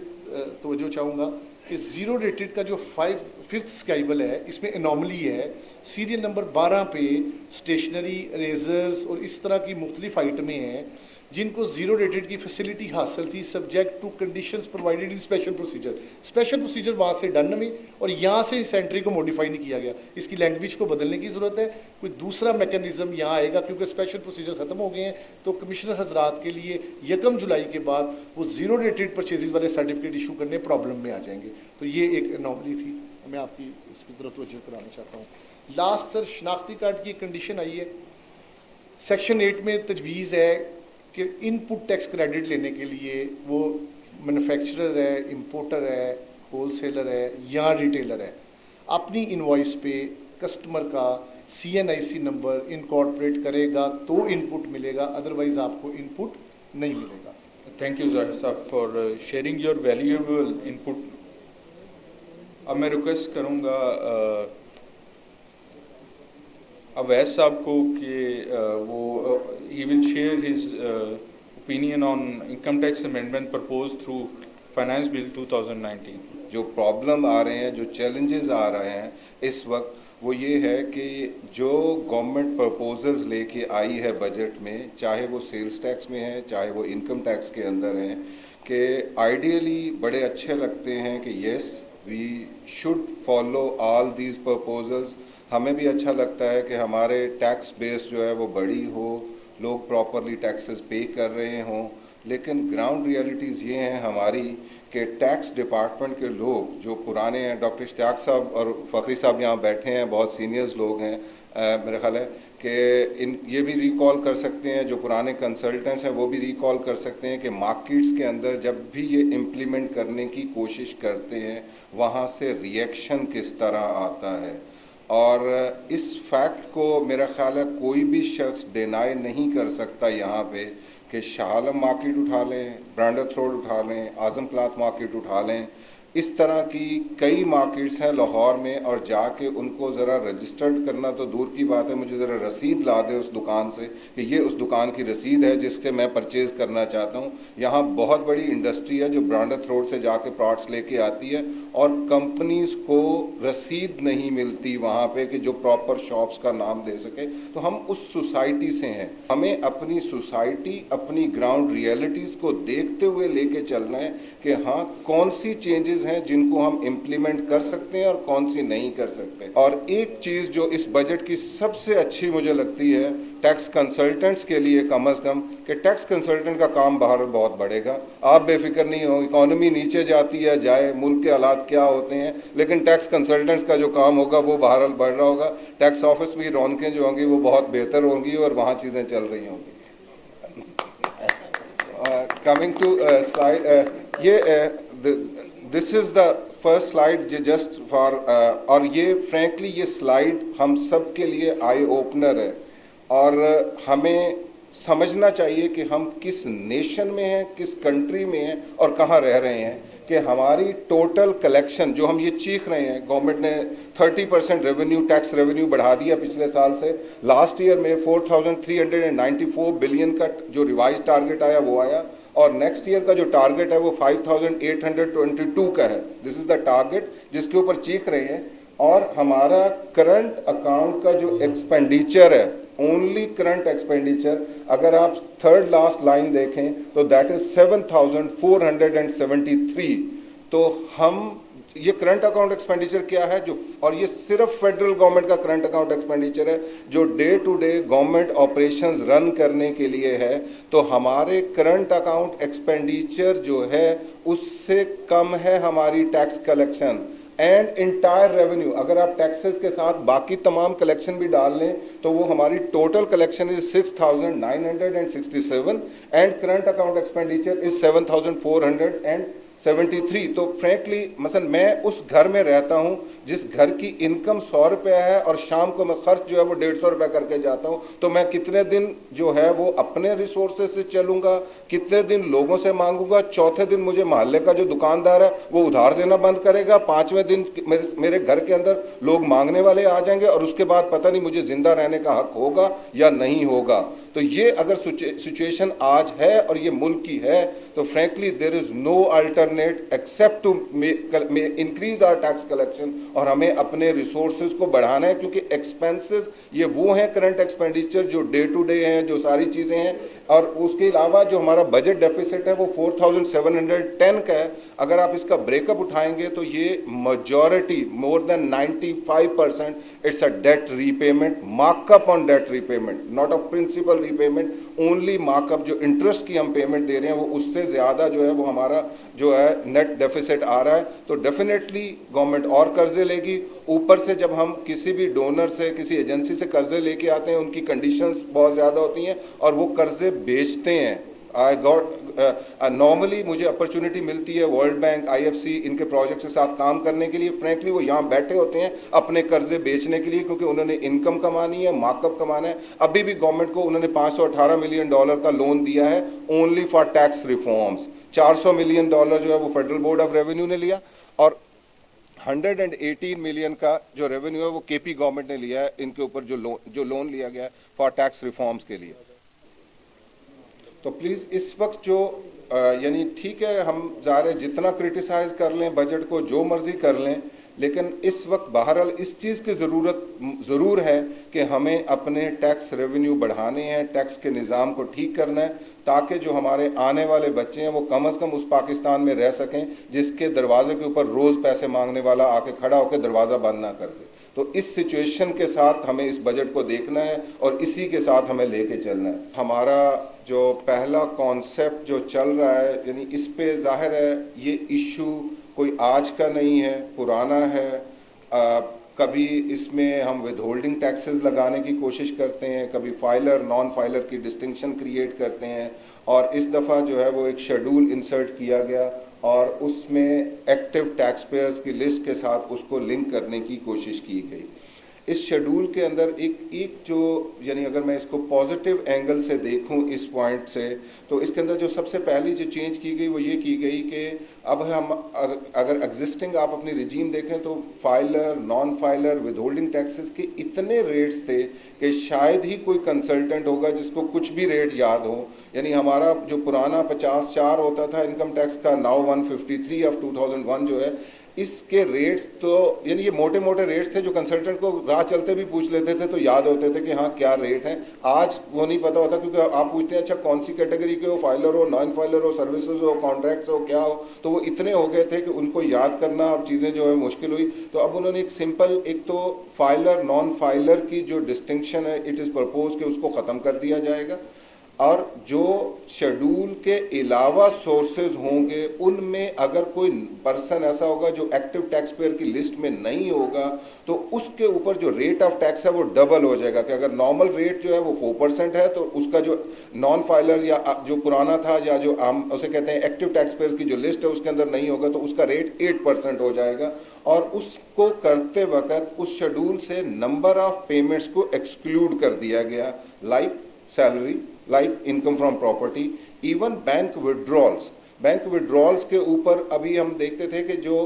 तवज्जो चाहूँगा कि ज़ीरो रेटेड का जो 5th स्काइबल है इसमें एनॉमली है। सीरियल नंबर 12 पे स्टेशनरी, रेजर्स और इस तरह की मुख्तलिफ आइटमें हैं जिनको ज़ीरो रेटेड की फैसिलिटी हासिल थी subject to conditions provided in special procedure. Special procedure वहाँ से डन हुई और यहाँ से इस एंट्री को मॉडिफाई नहीं किया गया। इसकी लैंग्वेज को बदलने की ज़रूरत है, कोई दूसरा मैकेनिज़्म यहाँ आएगा, क्योंकि स्पेशल प्रोसीजर ख़त्म हो गए हैं। तो कमिश्नर हजरात के लिए 1 जुलाई के बाद वो ज़ीरो रेटेड परचेजेज वाले सर्टिफिकेट इशू करने प्रॉब्लम में आ जाएंगे। तो ये एक एनॉमली थी, मैं आपकी इसकी तरफ तवज्जो कराना चाहता हूँ। लास्ट सर, शनाख्ती कार्ड की कंडीशन आई है, सेक्शन 8 में तजवीज़ है कि इनपुट टैक्स क्रेडिट लेने के लिए वो मैन्युफैक्चरर है, इंपोर्टर है, होलसेलर है या रिटेलर है, अपनी इनवॉइस पे कस्टमर का CNIC नंबर इनकॉर्पोरेट करेगा तो इनपुट मिलेगा, अदरवाइज आपको इनपुट नहीं मिलेगा। थैंक यू जाहिद साहब for sharing your valuable input. अब मैं रिक्वेस्ट करूँगा अवैस साहब को कि वो he will share his opinion on income tax amendment proposed through Finance Bill 2019. जो प्रॉब्लम आ रहे हैं, जो चैलेंजेस आ रहे हैं इस वक्त, वो ये है कि जो गवर्नमेंट प्रपोजल्स लेके आई है बजट में, चाहे वो सेल्स टैक्स में है, चाहे वो इनकम टैक्स के अंदर हैं, कि आइडियली बड़े अच्छे लगते हैं कि yes we should follow all these proposals. हमें भी अच्छा लगता है कि हमारे टैक्स बेस जो है वो बड़ी हो, लोग प्रॉपरली टैक्सेस पे कर रहे हों, लेकिन ग्राउंड रियलिटीज़ ये हैं हमारी कि टैक्स डिपार्टमेंट के लोग जो पुराने हैं, डॉक्टर इश्तियाक साहब और फ़खरी साहब यहाँ बैठे हैं, बहुत सीनियर्स लोग हैं, मेरा ख्याल है कि ये भी रिकॉल कर सकते हैं, जो पुराने कंसल्टेंट्स हैं वो भी रिकॉल कर सकते हैं कि मार्केट्स के अंदर जब भी ये इम्प्लीमेंट करने की कोशिश करते हैं वहाँ से रिएक्शन किस तरह आता है। और इस फैक्ट को मेरा ख्याल है कोई भी शख्स डिनाई नहीं कर सकता यहाँ पे कि शाह आलम मार्केट उठा लें, ब्रांडथ रोड उठा लें, आज़म क्लॉथ मार्केट उठा लें, इस तरह की कई मार्केट्स हैं लाहौर में, और जाके उनको ज़रा रजिस्टर्ड करना तो दूर की बात है, मुझे ज़रा रसीद ला दें उस दुकान से कि ये उस दुकान की रसीद है जिससे मैं परचेज़ करना चाहता हूँ। यहाँ बहुत बड़ी इंडस्ट्री है जो ब्रांडथ रोड से जाके प्रोडक्ट्स लेके आती है, और कंपनीज़ को रसीद नहीं मिलती वहाँ पे कि जो प्रॉपर शॉप्स का नाम दे सके। तो हम उस सोसाइटी से हैं, हमें अपनी सोसाइटी, अपनी ग्राउंड रियलिटीज़ को देखते हुए लेके चलना है कि हाँ कौन सी चेंजेस हैं जिनको हम इम्प्लीमेंट कर सकते हैं और कौन सी नहीं कर सकते। और एक चीज़ जो इस बजट की सबसे अच्छी मुझे लगती है टैक्स कंसल्टेंट्स के लिए, कम अज़ कम कि टैक्स कंसल्टेंट का काम बाहर बहुत बढ़ेगा। आप बेफिक्र नहीं हो, इकॉनमी नीचे जाती है जाए, मुल्क के हालात क्या होते हैं, लेकिन टैक्स कंसल्टेंट्स का जो काम होगा वो बाहर बढ़ रहा होगा। टैक्स ऑफिस में रौनकें जो होंगी वो बहुत बेहतर होंगी और वहाँ चीज़ें चल रही होंगी। Coming to slide, this is the first slide just for, और ये फ्रैंकली ये स्लाइड हम सब के लिए आई ओपनर है, और हमें समझना चाहिए कि हम किस नेशन में हैं, किस कंट्री में हैं और कहाँ रह रहे हैं। कि हमारी टोटल कलेक्शन जो हम ये चीख रहे हैं, गवर्नमेंट ने 30% रेवेन्यू, टैक्स रेवेन्यू बढ़ा दिया पिछले साल से। लास्ट ईयर में 4,394 बिलियन का जो रिवाइज टारगेट आया वो आया, और नेक्स्ट ईयर का जो टारगेट है वो 5,822 का है। दिस इज़ द टारगेट जिसके ऊपर चीख रहे हैं। और हमारा करंट अकाउंट का जो एक्सपेंडिचर है, ओनली करंट एक्सपेंडिचर, अगर आप थर्ड लास्ट लाइन देखें तो दैट इज 7,473। तो हम ये करंट अकाउंट एक्सपेंडिचर क्या है जो, और ये सिर्फ फेडरल गवर्नमेंट का करंट अकाउंट एक्सपेंडिचर है जो day to day government operations run करने के लिए है। तो हमारे करंट अकाउंट एक्सपेंडिचर जो है उससे कम है हमारी tax collection and entire revenue. अगर आप टैक्सेस के साथ बाकी तमाम कलेक्शन भी डाल लें तो वो हमारी total collection is 6,967 and current account expenditure is 7,473। तो फ्रैंकली मसलन मैं उस घर में रहता हूँ जिस घर की इनकम 100 रुपया है और शाम को मैं खर्च जो है वो 150 रुपया करके जाता हूँ, तो मैं कितने दिन जो है वो अपने रिसोर्सेज से चलूँगा, कितने दिन लोगों से मांगूंगा। चौथे दिन मुझे मोहल्ले का जो दुकानदार है वो उधार देना बंद करेगा, 5वें दिन मेरे घर के अंदर लोग मांगने वाले आ जाएंगे, और उसके बाद पता नहीं मुझे जिंदा रहने का हक होगा या नहीं होगा। तो ये अगर सिचुएशन आज है और ये मुल्क की है, तो frankly there is no alternate except to increase our tax collection, और हमें अपने रिसोर्सेज को बढ़ाना है, क्योंकि एक्सपेंसेस ये वो हैं करंट एक्सपेंडिचर जो डे टू डे हैं, जो सारी चीज़ें हैं। और उसके अलावा जो हमारा बजट डेफिसिट है वो 4,710 का है। अगर आप इसका ब्रेकअप उठाएंगे तो ये majority, more than 95% it's a debt repayment, markup on debt repayment, not of principal repayment, only markup. जो इंटरेस्ट की हम पेमेंट दे रहे हैं वो उससे ज़्यादा जो है वो हमारा जो है नेट डेफिसिट आ रहा है। तो डेफिनेटली गवर्नमेंट और कर्जे लेगी। ऊपर से जब हम किसी भी डोनर से, किसी एजेंसी से कर्जे लेके आते हैं, उनकी कंडीशंस बहुत ज़्यादा होती हैं और वो कर्जे बेचते हैं। आई गॉट नॉर्मली मुझे अपॉर्चुनिटी मिलती है वर्ल्ड बैंक, IFC, इनके प्रोजेक्ट के साथ काम करने के लिए। फ्रैंकली वो यहाँ बैठे होते हैं अपने कर्जे बेचने के लिए, क्योंकि उन्होंने इनकम कमानी है, मार्कअप कमाना है। अभी भी गवर्नमेंट को उन्होंने $518 मिलियन का लोन दिया है only for tax reforms. $400 million जो है वो फेडरल बोर्ड ऑफ रेवेन्यू ने लिया, और 118 मिलियन का जो रेवेन्यू है वो KP गवर्नमेंट ने लिया है इनके ऊपर जो लोन लिया गया है फॉर टैक्स रिफॉर्म्स के लिए। तो प्लीज़ इस वक्त जो यानी ठीक है, हम ज़ाहिर है जितना क्रिटिसाइज़ कर लें बजट को, जो मर्ज़ी कर लें, लेकिन इस वक्त बहरहाल इस चीज़ की ज़रूरत ज़रूर है कि हमें अपने टैक्स रेवेन्यू बढ़ाने हैं, टैक्स के निज़ाम को ठीक करना है, ताकि जो हमारे आने वाले बच्चे हैं वो कम अज़ कम उस पाकिस्तान में रह सकें जिसके दरवाजे के ऊपर रोज़ पैसे मांगने वाला आके खड़ा होकर दरवाज़ा बंद ना कर दे। तो इस सिचुएशन के साथ हमें इस बजट को देखना है और इसी के साथ हमें लेके चलना है। हमारा जो पहला कॉन्सेप्ट जो चल रहा है, यानी इस पे ज़ाहिर है ये इशू कोई आज का नहीं है, पुराना है। कभी इसमें हम विदहोल्डिंग टैक्सेस लगाने की कोशिश करते हैं, कभी फाइलर नॉन फाइलर की डिस्टिंक्शन क्रिएट करते हैं, और इस दफ़ा जो है वो एक शेड्यूल इंसर्ट किया गया और उसमें एक्टिव टैक्स पेयर्स की लिस्ट के साथ उसको लिंक करने की कोशिश की गई। इस शेड्यूल के अंदर एक जो यानी अगर मैं इसको पॉजिटिव एंगल से देखूं इस पॉइंट से, तो इसके अंदर जो सबसे पहली जो चेंज की गई वो ये की गई कि अब हम अगर एग्जिस्टिंग आप अपनी रिजीम देखें तो filer non filer withholding taxes के इतने रेट्स थे कि शायद ही कोई कंसल्टेंट होगा जिसको कुछ भी रेट याद हो। यानी हमारा जो पुराना 50(4) होता था इनकम टैक्स का, नाउ 153 ऑफ 2001 जो है, इसके रेट्स तो यानी ये मोटे मोटे रेट्स थे जो कंसल्टेंट को राह चलते भी पूछ लेते थे तो याद होते थे कि हाँ क्या रेट है। आज वो नहीं पता होता, क्योंकि आप पूछते हैं अच्छा कौन सी कैटेगरी के हो, फाइलर हो, नॉन फाइलर हो, सर्विसेज हो, कॉन्ट्रैक्ट्स हो, क्या हो, तो वो इतने हो गए थे कि उनको याद करना और चीज़ें जो है मुश्किल हुई। तो अब उन्होंने एक सिंपल, एक तो फाइलर नॉन फाइलर की जो डिस्टिंक्शन है इट इज़ प्रपोज कि उसको ख़त्म कर दिया जाएगा, और जो शेड्यूल के अलावा सोर्सेज होंगे उनमें अगर कोई पर्सन ऐसा होगा जो एक्टिव टैक्स पेयर की लिस्ट में नहीं होगा तो उसके ऊपर जो रेट ऑफ टैक्स है वो डबल हो जाएगा। कि अगर नॉर्मल रेट जो है वो 4% है तो उसका जो नॉन फाइलर या जो पुराना था या जो हम उसे कहते हैं एक्टिव टैक्स पेयर्स की जो लिस्ट है उसके अंदर नहीं होगा तो उसका रेट 8% हो जाएगा। और उसको करते वक्त उस शेड्यूल से नंबर ऑफ पेमेंट्स को एक्सक्लूड कर दिया गया, like salary, like income from property, even bank withdrawals। Bank withdrawals के ऊपर अभी हम देखते थे कि जो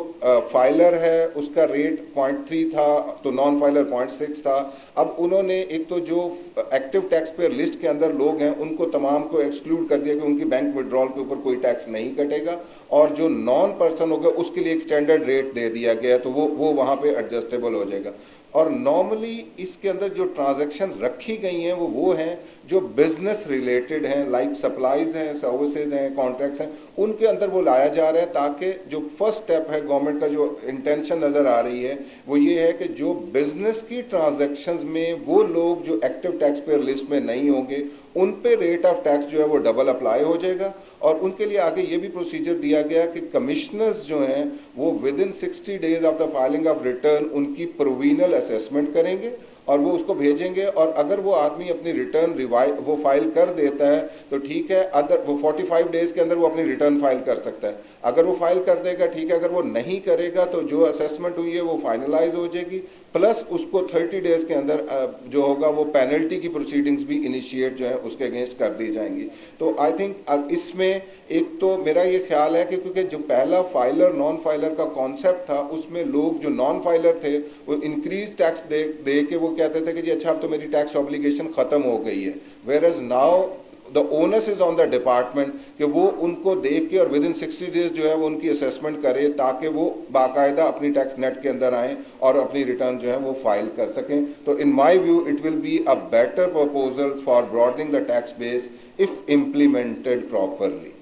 फाइलर है उसका रेट 0.3 था तो नॉन फाइलर 0.6 था। अब उन्होंने एक तो जो एक्टिव टैक्स पेयर लिस्ट के अंदर लोग हैं उनको तमाम को एक्सक्लूड कर दिया कि उनकी बैंक विड्रॉल के ऊपर कोई टैक्स नहीं कटेगा, और जो नॉन पर्सन होगा उसके लिए एक स्टैंडर्ड रेट दे दिया गया तो वो वहाँ पे एडजस्टेबल हो जाएगा। और नॉर्मली इसके अंदर जो ट्रांजैक्शन रखी गई हैं वो हैं जो बिजनेस रिलेटेड हैं, लाइक सप्लाईज हैं, सर्विसेज हैं, कॉन्ट्रैक्ट्स हैं, उनके अंदर वो लाया जा रहा है ताकि जो फर्स्ट स्टेप है गवर्नमेंट का जो इंटेंशन नज़र आ रही है वो ये है कि जो बिजनेस की ट्रांजैक्शंस में वो लोग जो एक्टिव टैक्स पेयर लिस्ट में नहीं होंगे उन पे रेट ऑफ टैक्स जो है वो डबल अप्लाई हो जाएगा। और उनके लिए आगे ये भी प्रोसीजर दिया गया कि कमिश्नर्स जो हैं वो with in 60 days of the filing of return उनकी प्रोविजनल असेसमेंट करेंगे और वो उसको भेजेंगे, और अगर वो आदमी अपनी रिटर्न वो फाइल कर देता है तो ठीक है, अदर वो 45 डेज़ के अंदर वो अपनी रिटर्न फाइल कर सकता है। अगर वो फाइल कर देगा ठीक है, अगर वो नहीं करेगा तो जो असेसमेंट हुई है वो फाइनलाइज हो जाएगी, प्लस उसको 30 डेज़ के अंदर जो होगा वो पेनल्टी की प्रोसीडिंग्स भी इनिशिएट जो है उसके अगेंस्ट कर दी जाएंगी। तो आई थिंक इसमें एक तो मेरा ये ख्याल है कि क्योंकि जो पहला फाइलर नॉन फाइलर का कॉन्सेप्ट था उसमें लोग जो नॉन फाइलर थे वो इंक्रीज टैक्स दे के वो कहते थे कि जी अच्छा अब तो मेरी टैक्स ऑब्लिगेशन ख़त्म हो गई है, whereas now the onus is on the department कि वो उनको देख के और विद इन 60 डेज जो है वो उनकी असेसमेंट करे ताकि वो बाकायदा अपनी टैक्स नेट के अंदर आएँ और अपनी रिटर्न जो है वो फाइल कर सकें। तो in my view it will be a better proposal for broadening the tax base if implemented properly.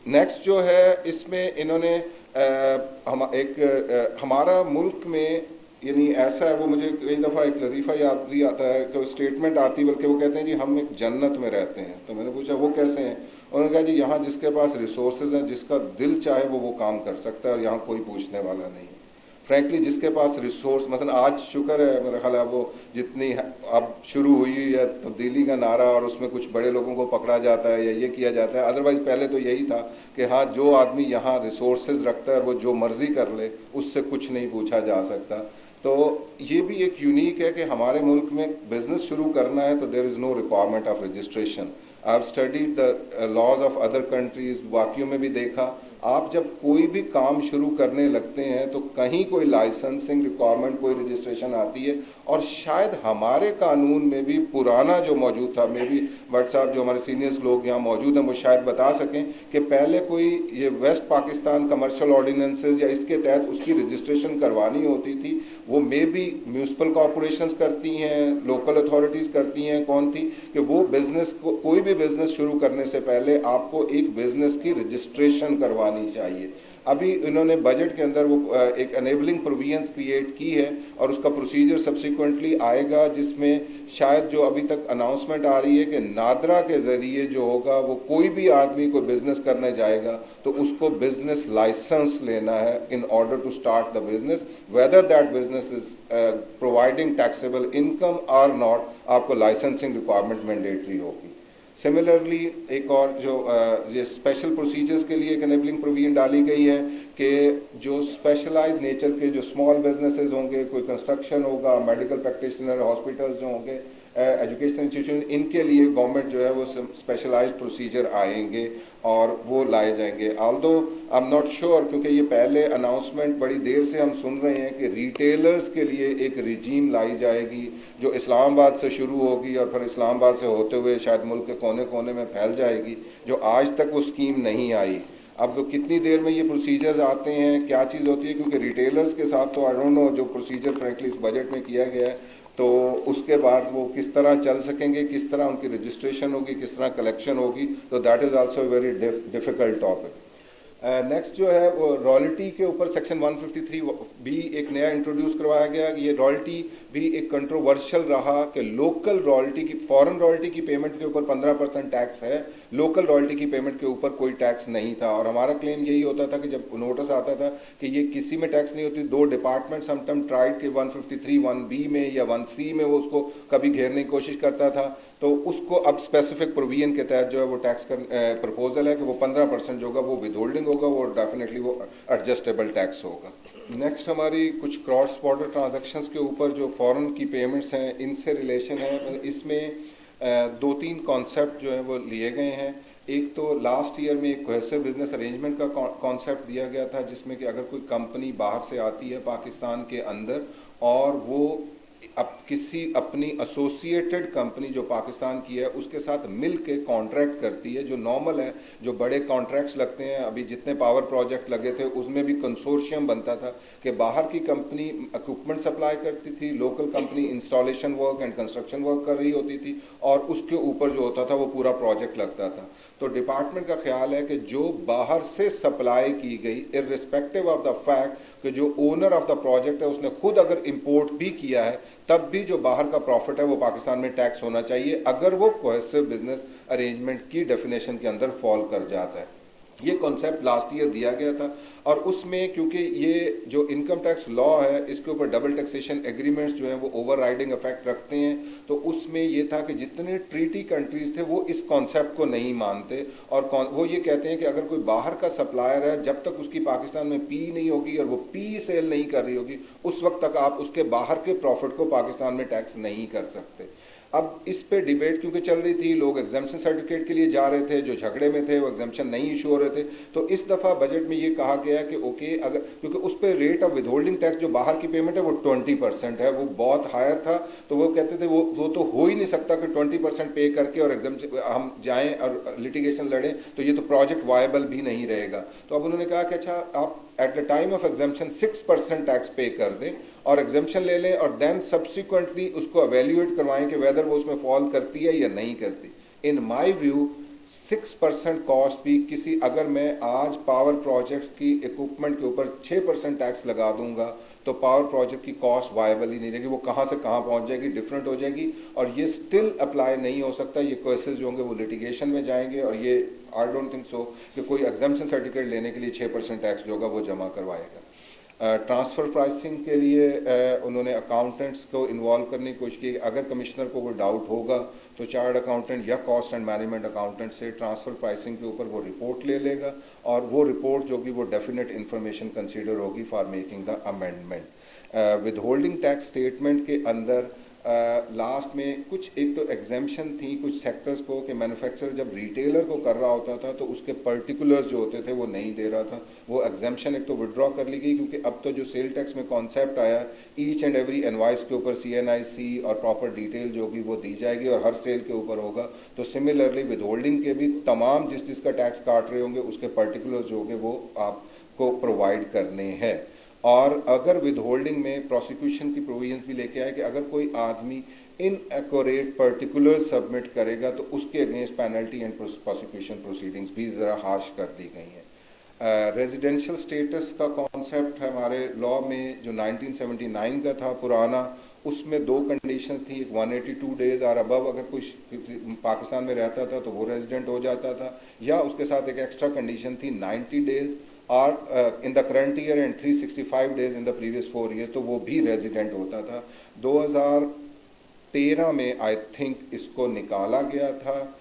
Next जो है इसमें इन्होंने हमारा मुल्क में यानी ऐसा है, वो मुझे कई दफ़ा एक लतीफ़ा याद भी आता है कि स्टेटमेंट आती बल्कि वो कहते हैं जी हम एक जन्नत में रहते हैं। तो मैंने पूछा वो कैसे हैं, उन्होंने कहा जी यहाँ जिसके पास रिसोर्सेज हैं जिसका दिल चाहे वो काम कर सकता है और यहाँ कोई पूछने वाला नहीं। फ्रैंकली जिसके पास रिसोर्स मसलन आज शुक्र है मेरा ख्याल है वो जितनी अब शुरू हुई या तब्दीली का नारा और उसमें कुछ बड़े लोगों को पकड़ा जाता है या ये किया जाता है, अदरवाइज़ पहले तो यही था कि हाँ जो आदमी यहाँ रिसोर्सेज रखता है वो जो मर्ज़ी कर ले उससे कुछ नहीं पूछा जा सकता। तो ये भी एक यूनिक है कि हमारे मुल्क में बिज़नेस शुरू करना है तो there is no requirement of registration. I have studied the laws of other countries, बाकियों में भी देखा आप जब कोई भी काम शुरू करने लगते हैं तो कहीं कोई लाइसेंसिंग रिक्वायरमेंट, कोई रजिस्ट्रेशन आती है, और शायद हमारे कानून में भी पुराना जो मौजूद था, मे बी भट्ट साहब जो हमारे सीनियर्स लोग यहाँ मौजूद हैं वो शायद बता सकें कि पहले कोई ये वेस्ट पाकिस्तान कमर्शियल ऑर्डिनेंसेस या इसके तहत उसकी रजिस्ट्रेशन करवानी होती थी, वो मे बी म्यूनसिपल कॉरपोरेशंस करती हैं, लोकल अथॉरिटीज़ करती हैं, कौन थी कि वो बिज़नेस को, कोई भी बिज़नेस शुरू करने से पहले आपको एक बिज़नेस की रजिस्ट्रेशन करवानी चाहिए। अभी इन्होंने बजट के अंदर वो एक एनेबलिंग प्रोविजंस क्रिएट की है और उसका प्रोसीजर सब्सिक्वेंटली आएगा, जिसमें शायद जो अभी तक अनाउंसमेंट आ रही है कि नादरा के ज़रिए जो होगा वो कोई भी आदमी को बिज़नेस करने जाएगा तो उसको बिज़नेस लाइसेंस लेना है in order to start the business, whether that business is providing taxable income और नॉट, आपको लाइसेंसिंग रिक्वायरमेंट मैंडेटरी होगी। सिमिलरली एक और जो ये स्पेशल प्रोसीजर्स के लिए एक एनेबलिंग प्रोविजन डाली गई है कि जो स्पेशलाइज्ड नेचर के जो स्मॉल बिजनेसेस होंगे, कोई कंस्ट्रक्शन होगा, मेडिकल प्रैक्टिशनर, हॉस्पिटल्स जो होंगे, एजुकेशन इंस्टीट्यूशन, इनके लिए गवर्नमेंट जो है वो स्पेशलाइज्ड प्रोसीजर आएंगे और वो लाए जाएंगे। Although I am not sure, क्योंकि ये पहले अनाउंसमेंट बड़ी देर से हम सुन रहे हैं कि रिटेलर्स के लिए एक रिजीम लाई जाएगी जो इस्लामाबाद से शुरू होगी और फिर इस्लामाबाद से होते हुए शायद मुल्क के कोने कोने में फैल जाएगी, जो आज तक वो स्कीम नहीं आई। अब कितनी देर में ये प्रोसीजर्स आते हैं, क्या चीज़ होती है, क्योंकि रिटेलर्स के साथ तो आई डोंट नो जो प्रोसीजर फ्रेंकली इस बजट में किया गया है, तो उसके बाद वो किस तरह चल सकेंगे, किस तरह उनकी रजिस्ट्रेशन होगी, किस तरह कलेक्शन होगी, तो that is also very difficult topic. Next जो है वो रॉयल्टी के ऊपर सेक्शन 153 भी एक नया इंट्रोड्यूस करवाया गया। ये रॉयल्टी भी एक कंट्रोवर्शियल रहा कि लोकल रॉयल्टी की, फॉरेन रॉयल्टी की पेमेंट के ऊपर 15% टैक्स है, लोकल रॉयल्टी की पेमेंट के ऊपर कोई टैक्स नहीं था। और हमारा क्लेम यही होता था कि जब नोटिस आता था कि ये किसी में टैक्स नहीं होती, दो डिपार्टमेंट समटाइम ट्राइड के 153 1B में या 1C में वो उसको कभी घेरने की कोशिश करता था, तो उसको अब स्पेसिफिक प्रोविजन के तहत जो है वो टैक्स का प्रपोजल है कि वो 15% जो होगा वो विद होल्डिंग होगा, वो डेफिनेटली वो एडजस्टेबल टैक्स होगा। नेक्स्ट हमारी कुछ क्रॉस बॉर्डर ट्रांजैक्शंस के ऊपर जो फॉरेन की पेमेंट्स हैं इनसे रिलेशन है। इसमें 2-3 कॉन्सेप्ट जो है वो लिए गए हैं। एक तो लास्ट ईयर में एक कोहेसिव बिजनेस अरेंजमेंट का कॉन्सेप्ट दिया गया था, जिसमें कि अगर कोई कंपनी बाहर से आती है पाकिस्तान के अंदर और वो अब किसी अपनी एसोसिएटेड कंपनी जो पाकिस्तान की है उसके साथ मिल के कॉन्ट्रैक्ट करती है, जो नॉर्मल है, जो बड़े कॉन्ट्रैक्ट्स लगते हैं, अभी जितने पावर प्रोजेक्ट लगे थे उसमें भी कंसोर्शियम बनता था कि बाहर की कंपनी इक्विपमेंट सप्लाई करती थी, local company installation work and construction work कर रही होती थी और उसके ऊपर जो होता था वो पूरा प्रोजेक्ट लगता था। तो डिपार्टमेंट का ख्याल है कि जो बाहर से सप्लाई की गई, इर्रिस्पेक्टिव ऑफ द फैक्ट कि जो ओनर ऑफ द प्रोजेक्ट है उसने खुद अगर इंपोर्ट भी किया है, तब भी जो बाहर का प्रॉफिट है वो पाकिस्तान में टैक्स होना चाहिए अगर वो कोहेसिव बिजनेस अरेंजमेंट की डेफिनेशन के अंदर फॉल कर जाता है। ये कॉन्सेप्ट लास्ट ईयर दिया गया था और उसमें क्योंकि ये जो इनकम टैक्स लॉ है इसके ऊपर डबल टैक्सेशन एग्रीमेंट्स जो हैं वो ओवरराइडिंग इफेक्ट रखते हैं, तो उसमें ये था कि जितने ट्रीटी कंट्रीज़ थे वो इस कॉन्सेप्ट को नहीं मानते और वो ये कहते हैं कि अगर कोई बाहर का सप्लायर है, जब तक उसकी पाकिस्तान में पी नहीं होगी और वो पी सेल नहीं कर रही होगी, उस वक्त तक आप उसके बाहर के प्रॉफिट को पाकिस्तान में टैक्स नहीं कर सकते। अब इस पे डिबेट क्योंकि चल रही थी, लोग एग्जाम्पशन सर्टिफिकेट के लिए जा रहे थे, जो झगड़े में थे वो एग्जाम्पशन नहीं इशू हो रहे थे, तो इस दफ़ा बजट में ये कहा गया कि ओके, अगर क्योंकि उस पर रेट ऑफ विदहोल्डिंग टैक्स जो बाहर की पेमेंट है वो 20% है, वो बहुत हायर था, तो वो कहते थे वो तो हो ही नहीं सकता कि 20% पे करके और एग्जाम्पशन हम जाएँ और लिटिगेशन लड़ें, तो ये तो प्रोजेक्ट वायबल भी नहीं रहेगा। तो अब उन्होंने कहा कि अच्छा आप at the time of exemption 6% tax pay कर दें और एग्जाम्पशन ले लें और देन सब्सिक्वेंटली उसको एवेल्यूएट करवाएं कि वेदर वो उसमें फॉल करती है या नहीं करती। इन माय व्यू 6% कॉस्ट भी किसी, अगर मैं आज पावर प्रोजेक्ट्स की इक्विपमेंट के ऊपर 6% टैक्स लगा दूंगा तो पावर प्रोजेक्ट की कॉस्ट वायबल ही नहीं रहेगी, वो कहाँ से कहाँ पहुँच जाएगी, डिफरेंट हो जाएगी और ये स्टिल अप्लाई नहीं हो सकता। ये केसेस जो होंगे वो लिटिगेशन में जाएंगे और ये आई डोंट थिंक सो कि कोई एग्जाम्पशन सर्टिफिकेट लेने के लिए 6% टैक्स जो होगा वो जमा करवाएगा। ट्रांसफ़र प्राइसिंग के लिए उन्होंने अकाउंटेंट्स को इन्वॉल्व करने की कोशिश की। अगर कमिश्नर को कोई डाउट होगा तो चार्ट अकाउंटेंट या कॉस्ट एंड मैनेजमेंट अकाउंटेंट से ट्रांसफ़र प्राइसिंग के ऊपर वो रिपोर्ट ले लेगा और वो रिपोर्ट जो कि वो डेफिनेट इन्फॉर्मेशन कंसीडर होगी for making the amendment. With holding tax statement के अंदर लास्ट में कुछ एक तो एग्जेम्पशन थी कुछ सेक्टर्स को कि मैन्युफैक्चरर जब रिटेलर को कर रहा होता था तो उसके पर्टिकुलर्स जो होते थे वो नहीं दे रहा था, वो एग्जेम्पशन एक तो विड्रॉ कर ली गई, क्योंकि अब तो जो सेल टैक्स में कॉन्सेप्ट आया ईच एंड एवरी इनवॉइस के ऊपर CNIC और प्रॉपर डिटेल जो होगी वो दी जाएगी और हर सेल के ऊपर होगा। तो सिमिलरली विद होल्डिंग के भी तमाम जिसका टैक्स काट रहे होंगे उसके पर्टिकुलर्स जो होंगे वो आपको प्रोवाइड करने हैं। और अगर विद होल्डिंग में प्रोसिक्यूशन की प्रोविजंस भी लेके आए कि अगर कोई आदमी इनएक्यूरेट पर्टिकुलर सबमिट करेगा तो उसके against penalty and prosecution proceedings भी ज़रा हार्श कर दी गई हैं। रेजिडेंशियल स्टेटस का कॉन्सेप्ट हमारे लॉ में जो 1979 का था पुराना, उसमें दो कंडीशंस थी, एक 182 डेज और अबव अगर कोई पाकिस्तान में रहता था तो वो रेजिडेंट हो जाता था, या उसके साथ एक एक्स्ट्रा कंडीशन थी 90 डेज और in the current year and 365 days in the previous 4 years, तो वो भी रेजिडेंट होता था। 2013 में आई थिंक इसको निकाला गया था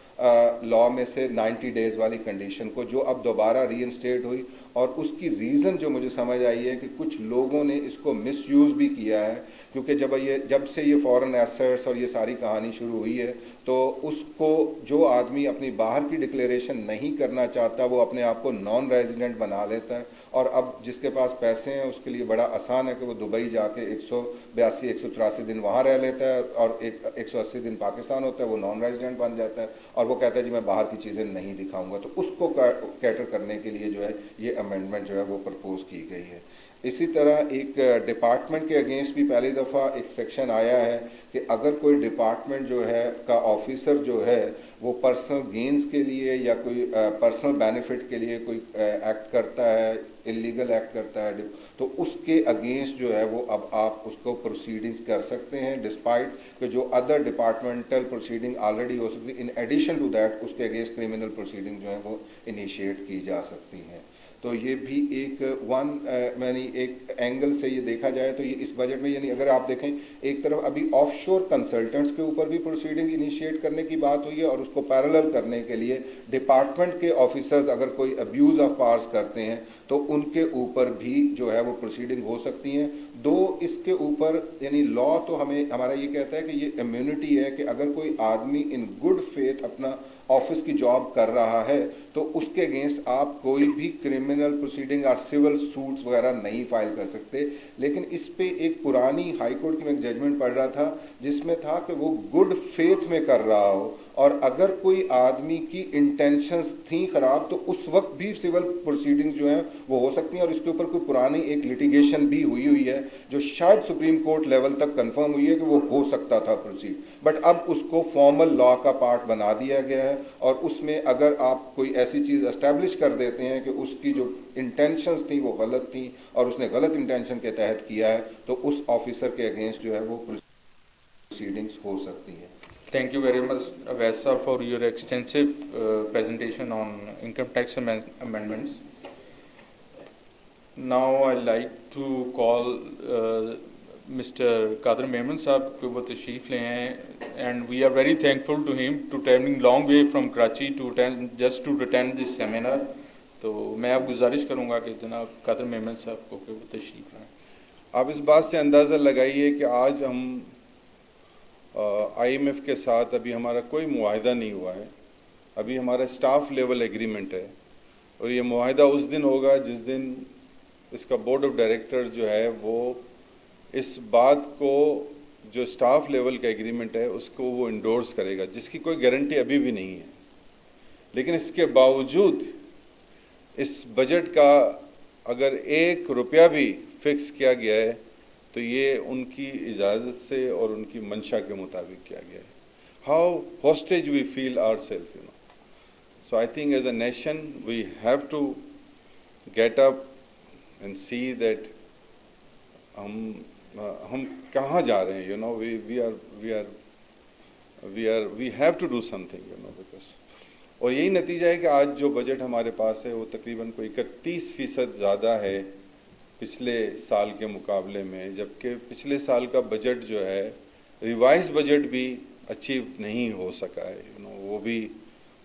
लॉ में से 90 डेज वाली कंडीशन को, जो अब दोबारा रीइंस्टेट हुई, और उसकी रीज़न जो मुझे समझ आई है कि कुछ लोगों ने इसको मिसयूज़ भी किया है, क्योंकि जब से ये फॉरेन एसेट्स और ये सारी कहानी शुरू हुई है तो उसको जो आदमी अपनी बाहर की डिक्लेरेशन नहीं करना चाहता वो अपने आप को नॉन रेजिडेंट बना लेता है, और अब जिसके पास पैसे हैं उसके लिए बड़ा आसान है कि वो दुबई जाके 182-183 दिन वहाँ रह लेता है और 180 दिन पाकिस्तान होता है, वो नॉन रेजिडेंट बन जाता है और वो कहता है जी मैं बाहर की चीज़ें नहीं दिखाऊंगा। तो उसको कैटर करने के लिए जो है ये अमेंडमेंट जो है वो प्रपोज की गई है। इसी तरह एक डिपार्टमेंट के अगेंस्ट भी पहली दफ़ा एक सेक्शन आया है कि अगर कोई डिपार्टमेंट जो है का ऑफिसर जो है वो पर्सनल गेंस के लिए या कोई पर्सनल बेनिफिट के लिए कोई एक्ट करता है, इलीगल एक्ट करता है, तो उसके अगेंस्ट जो है वो अब आप उसको प्रोसीडिंग्स कर सकते हैं, डिस्पाइट कि जो अदर डिपार्टमेंटल प्रोसीडिंग ऑलरेडी हो सकती है, इन एडिशन टू दैट उसके अगेंस्ट क्रिमिनल प्रोसीडिंग जो है वो इनिशिएट की जा सकती हैं। तो ये भी एक यानी एक एंगल से ये देखा जाए तो ये इस बजट में, यानी अगर आप देखें एक तरफ अभी ऑफशोर कंसल्टेंट्स के ऊपर भी प्रोसीडिंग इनिशिएट करने की बात हुई है और उसको पैरेलल करने के लिए डिपार्टमेंट के ऑफिसर्स अगर कोई अब्यूज़ ऑफ पावर्स करते हैं तो उनके ऊपर भी जो है वो प्रोसीडिंग हो सकती हैं। दो इसके ऊपर यानी लॉ तो हमारा ये कहता है कि ये इम्यूनिटी है कि अगर कोई आदमी इन गुड फेथ अपना ऑफिस की जॉब कर रहा है तो उसके अगेंस्ट आप कोई भी क्रिमिनल प्रोसीडिंग और सिविल सूट्स वगैरह नहीं फाइल कर सकते। लेकिन इस पे एक पुरानी हाई कोर्ट की मैं एक जजमेंट पढ़ रहा था जिसमें था कि वो गुड फेथ में कर रहा हो और अगर कोई आदमी की इंटेंशंस थी ख़राब तो उस वक्त भी सिविल प्रोसीडिंग जो हैं वो हो सकती हैं। और इसके ऊपर कोई पुरानी एक लिटिगेशन भी हुई है जो शायद सुप्रीम कोर्ट लेवल तक कंफर्म हुई है कि वो हो सकता था प्रोसीड, बट अब उसको फॉर्मल लॉ का पार्ट बना दिया गया है और उसमें अगर आप कोई ऐसी चीज़ एस्टेब्लिश कर देते हैं कि उसकी जो इंटेंशंस थी वो गलत थी और उसने गलत इंटेंशन के तहत किया है तो उस ऑफिसर के अगेंस्ट जो है वो प्रोसीडिंग्स हो सकती है। Thank you very much, Avais sir, for your extensive presentation on income tax amendments. Now I'd like to call Mr. Qadir Memon sahab ko wo tashrif le hain and we are very thankful to him to traveling long way from Karachi to attend this seminar. तो मैं अब गुजारिश करूँगा कि जनाब कादिर मेमन साहब को कि वो तशरीफ़ लाएं। आप इस बात से अंदाज़ा लगाइए कि आज हम IMF के साथ अभी हमारा कोई मुआहिदा नहीं हुआ है, अभी हमारा स्टाफ लेवल एग्रीमेंट है और ये मुआहिदा उस दिन होगा जिस दिन इसका बोर्ड ऑफ डायरेक्टर जो है वो इस बात को जो स्टाफ लेवल का एग्रीमेंट है उसको वो इंडोर्स करेगा, जिसकी कोई गारंटी अभी भी नहीं है। लेकिन इसके बावजूद इस बजट का अगर 1 रुपया भी फिक्स किया गया है तो ये उनकी इजाज़त से और उनकी मंशा के मुताबिक किया गया है। How hostage we feel ourself, you know. So I think as a nation we have to get up and see that हम कहाँ जा रहे हैं, you know. We have to do something, you know, because और यही नतीजा है कि आज जो बजट हमारे पास है वो तकरीबन कोई 31% ज़्यादा है पिछले साल के मुकाबले में, जबकि पिछले साल का बजट जो है रिवाइज बजट भी अचीव नहीं हो सका है, यू नो। वो भी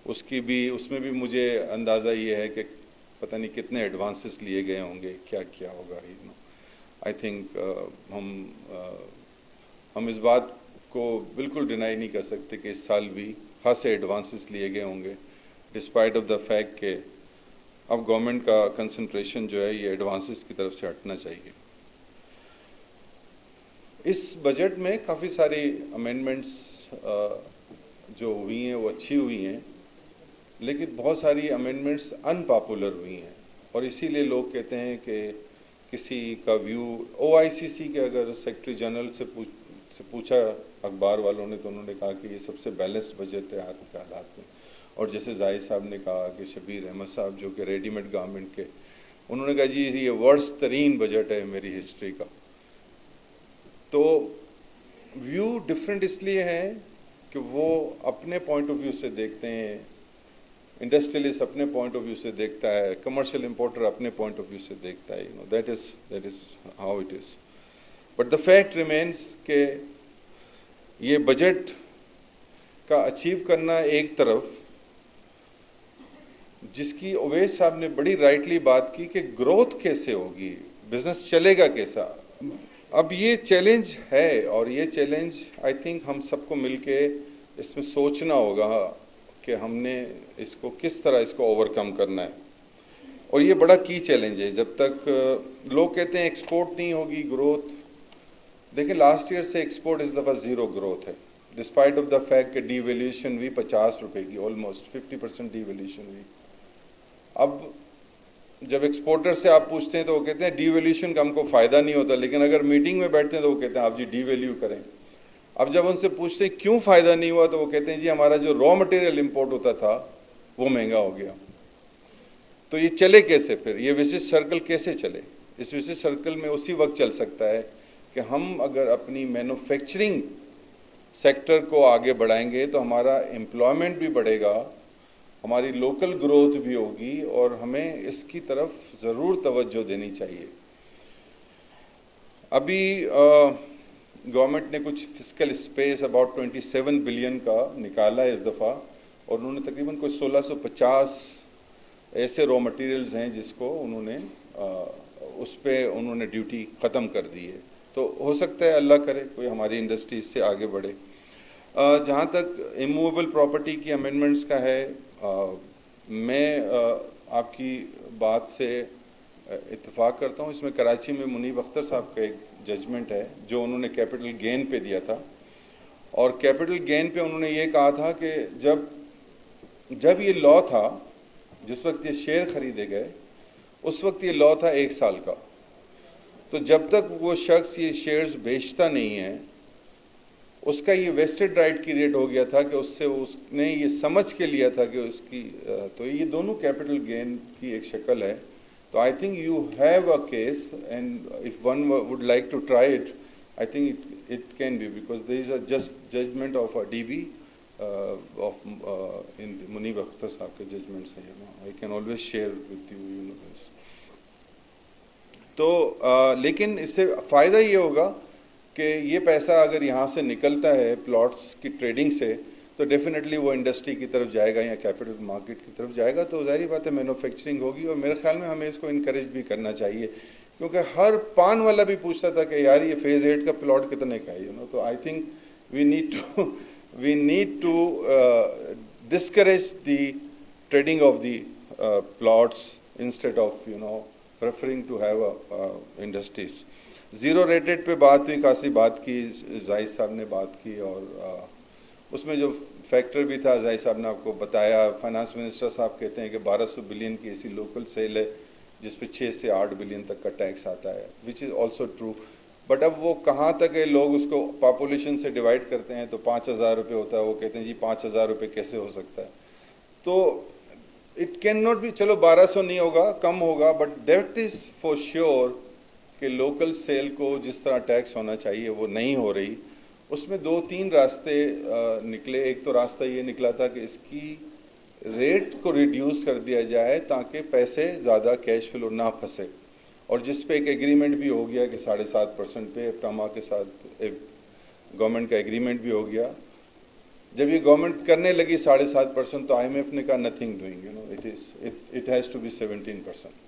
उसमें भी मुझे अंदाज़ा ये है कि पता नहीं कितने एडवांसेस लिए गए होंगे, क्या क्या होगा, यू नो। आई थिंक हम इस बात को बिल्कुल डिनाई नहीं कर सकते कि इस साल भी खासे एडवांसेस लिए गए होंगे, डिस्पाइट ऑफ द फैक्ट के अब गवर्नमेंट का कंसंट्रेशन जो है ये एडवांसेस की तरफ से हटना चाहिए। इस बजट में काफ़ी सारी अमेंडमेंट्स जो हुई हैं वो अच्छी हुई हैं, लेकिन बहुत सारी अमेंडमेंट्स अनपॉपुलर हुई हैं और इसीलिए लोग कहते हैं कि किसी का व्यू OICC के अगर सेक्रेटरी जनरल से पूछा अखबार वालों ने तो उन्होंने कहा कि ये सबसे बैलेंस्ड बजट है आज के हालात में। और जैसे जाहिद साहब ने कहा कि शबीर अहमद साहब जो कि रेडीमेड गारमेंट के, उन्होंने कहा जी ये वर्स्ट तरीन बजट है मेरी हिस्ट्री का। तो व्यू डिफरेंट इसलिए है कि वो अपने पॉइंट ऑफ व्यू से देखते हैं, इंडस्ट्रियलिस्ट अपने पॉइंट ऑफ व्यू से देखता है, कमर्शियल इंपोर्टर अपने पॉइंट ऑफ व्यू से देखता है, that is how it is. But the fact remains के ये बजट का अचीव करना एक तरफ, जिसकी ओवैस साहब ने बड़ी राइटली बात की कि ग्रोथ कैसे होगी, बिजनेस चलेगा कैसा। अब ये चैलेंज है और ये चैलेंज आई थिंक हम सबको मिलके इसमें सोचना होगा कि हमने इसको किस तरह इसको ओवरकम करना है। और ये बड़ा की चैलेंज है। जब तक लोग कहते हैं एक्सपोर्ट नहीं होगी ग्रोथ, देखिए लास्ट ईयर से एक्सपोर्ट इस दफ़ा ज़ीरो ग्रोथ है, डिस्पाइट ऑफ द फैक्ट कि डीवैल्यूएशन हुई 50 रुपए की, ऑलमोस्ट 50% डीवैल्यूएशन हुई। अब जब एक्सपोर्टर से आप पूछते हैं तो वो कहते हैं डीवैल्यूएशन का हमको फ़ायदा नहीं होता, लेकिन अगर मीटिंग में बैठते हैं तो वो कहते हैं आप जी डीवैल्यू करें। अब जब उनसे पूछते हैं क्यों फ़ायदा नहीं हुआ तो वो कहते हैं जी हमारा जो रॉ मटेरियल इंपोर्ट होता था वो महंगा हो गया। तो ये चले कैसे फिर, ये विशिष्ट सर्कल कैसे चले? इस विशिष्ट सर्कल में उसी वक्त चल सकता है कि हम अगर अपनी मैन्युफैक्चरिंग सेक्टर को आगे बढ़ाएंगे तो हमारा एम्प्लॉयमेंट भी बढ़ेगा, हमारी लोकल ग्रोथ भी होगी और हमें इसकी तरफ ज़रूर तवज्जो देनी चाहिए। अभी गवर्नमेंट ने कुछ फिस्कल स्पेस अबाउट 27 बिलियन का निकाला है इस दफ़ा, और उन्होंने तकरीबन कुछ 1650 ऐसे रॉ मटेरियल्स हैं जिसको उन्होंने उस पर उन्होंने ड्यूटी ख़त्म कर दी है। तो हो सकता है अल्लाह करे कोई हमारी इंडस्ट्री इससे आगे बढ़े। जहाँ तक इमूवेबल प्रॉपर्टी की अमेंडमेंट्स का है, मैं आपकी बात से इत्तेफाक करता हूँ। इसमें कराची में मुनीब अख्तर साहब का एक जजमेंट है जो उन्होंने कैपिटल गेन पे दिया था, और कैपिटल गेन पे उन्होंने ये कहा था कि जब ये लॉ था, जिस वक्त ये शेयर खरीदे गए उस वक्त ये लॉ था 1 साल का। तो जब तक वो शख्स ये शेयर्स बेचता नहीं है उसका ये वेस्टेड राइट की रेट हो गया था कि उससे उसने ये समझ के लिया था कि उसकी, तो ये दोनों कैपिटल गेन की एक शक्ल है। तो I think you have a case, and if one would like to try it, I think it can be, because there is a just judgment of a DB of in Munib Akhtar sahab के judgments है, I can always share with you, you know this. तो लेकिन इससे फ़ायदा ये होगा कि ये पैसा अगर यहाँ से निकलता है प्लॉट्स की ट्रेडिंग से तो डेफिनेटली वो इंडस्ट्री की तरफ जाएगा या कैपिटल मार्केट की तरफ जाएगा। तो जाहिर बात है मैन्युफैक्चरिंग होगी, और मेरे ख्याल में हमें इसको इनकरेज भी करना चाहिए, क्योंकि हर पान वाला भी पूछता था कि यार ये फेज़ 8 का प्लॉट कितने का है, यू नो। तो I think we need to discourage the trading of the plots instead of, you know, preferring to have industries. Zero rated पे बात हुई, खासी बात की, जाहिद साहब ने बात की, और उसमें जो फैक्टर भी था जाहिद साहब ने आपको बताया। फाइनेंस मिनिस्टर साहब कहते हैं कि 1200 बिलियन की ऐसी लोकल सेल है जिस पे 6 से 8 बिलियन तक का टैक्स आता है, which is also true. But अब वो कहाँ तक है, लोग उसको पॉपुलेशन से डिवाइड करते हैं तो 5000 रुपये होता है, वो कहते हैं जी 5000 रुपये कैसे हो सकता है। तो इट कैन नॉट बी, चलो 1200 नहीं होगा, कम होगा, but that is for sure कि लोकल सेल को जिस तरह टैक्स होना चाहिए वो नहीं हो रही। उसमें 2-3 रास्ते निकले। एक तो रास्ता ये निकला था कि इसकी रेट को रिड्यूस कर दिया जाए ताकि पैसे ज़्यादा कैश फ्लो ना फंसे, और जिस पे एक एग्रीमेंट भी हो गया कि 7.5% पे प्रमा के साथ एक गवर्नमेंट का एग्रीमेंट भी हो गया। जब ये गवर्नमेंट करने लगी 7.5% तो IMF ने कहा nothing doing, you know, it has to be 17%।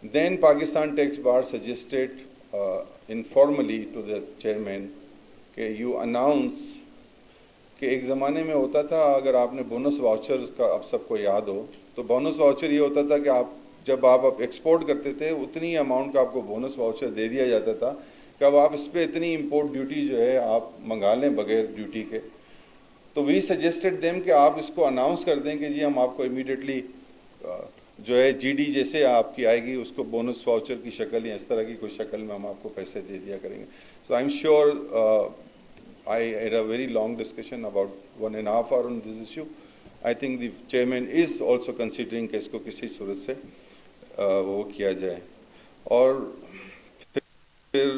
Then Pakistan Tax Bar suggested informally to the chairman कि यू अनाउंस कि एक ज़माने में होता था, अगर आपने बोनस वाउचर का आप सबको याद हो, तो बोनस वाउचर ये होता था कि आप जब आप एक्सपोर्ट करते थे उतनी अमाउंट का आपको बोनस वाउचर दे दिया जाता था कि अब आप इस पर इतनी इंपोर्ट ड्यूटी जो है आप मंगा लें बगैर ड्यूटी के। तो वी सजेस्टेड देम कि आप इसको अनाउंस कर दें कि जी हम आपको इमीडिएटली जो है जीडी जैसे आपकी आएगी उसको बोनस वाउचर की शक्ल या इस तरह की कोई शक्ल में हम आपको पैसे दे दिया करेंगे। So I am sure I had a very long discussion about 1.5 hours on this issue. I think the chairman is also considering कि इसको किसी सूरत से वो किया जाए। और फिर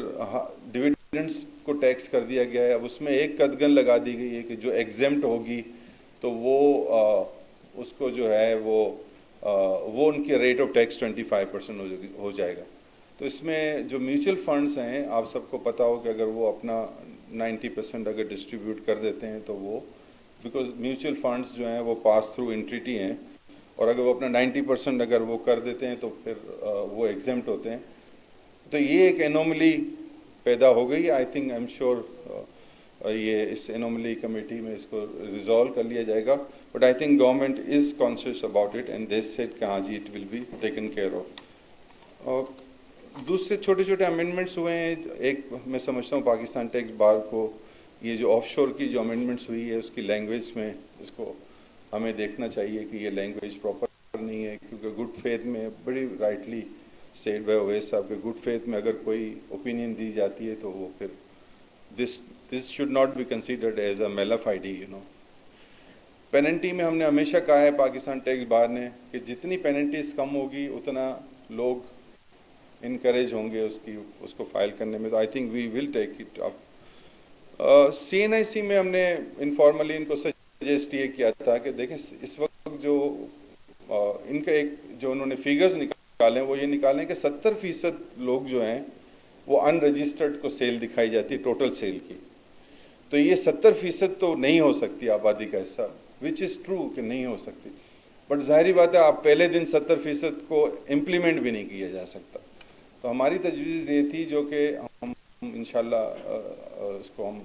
डिविडेंड्स को टैक्स कर दिया गया है। अब उसमें एक कदगन लगा दी गई है कि जो एग्जेम्प्ट होगी तो वो उसको जो है वो उनकी रेट ऑफ टैक्स 25% हो जाएगा। तो इसमें जो म्यूचुअल फंड्स हैं, आप सबको पता हो कि अगर वो अपना 90% अगर डिस्ट्रीब्यूट कर देते हैं तो वो, बिकॉज म्यूचुअल फंड्स जो हैं वो पास थ्रू एंटिटी हैं, और अगर वो अपना 90% अगर वो कर देते हैं तो फिर वो एग्जेम्प्ट होते हैं। तो ये एक एनोमली पैदा हो गई। I think I am sure ये इस एनोमली कमेटी में इसको रिजॉल्व कर लिया जाएगा, but I think government is conscious about it and they said कि हाँ जी it will be taken care of. दूसरे छोटे छोटे अमेंडमेंट्स हुए हैं। एक मैं समझता हूँ पाकिस्तान टैक्स बार को ये जो ऑफशोर की जो अमेंडमेंट्स हुई है उसकी लैंग्वेज में इसको हमें देखना चाहिए कि ये लैंग्वेज प्रॉपर नहीं है, क्योंकि गुड फेथ में बड़ी राइटली सेड बाय ओवैस साहब के गुड फेथ में अगर कोई ओपिनियन दी जाती है तो वो फिर this should not be considered as a mala fide, you know. Penalty में हमने हमेशा कहा है पाकिस्तान टैक्स बार ने कि जितनी पेनल्टीज कम होगी उतना लोग इनकरेज होंगे उसको फाइल करने में। तो I think we will take it up. CNIC में हमने इनफॉर्मली इनको सजेस्ट ये किया था कि देखें इस वक्त जो इनका एक जो उन्होंने फिगर्स निकाले वो ये निकालें कि 70% लोग जो हैं वो अनरजिस्टर्ड को सेल दिखाई जाती है टोटल सेल की। तो ये 70% तो नहीं हो सकती आबादी का हिस्सा, विच इज़ ट्रू कि नहीं हो सकती, बट जाहिर बात है आप पहले दिन 70% को इम्प्लीमेंट भी नहीं किया जा सकता। तो हमारी तजवीज़ ये थी जो कि हम इंशाल्लाह इसको हम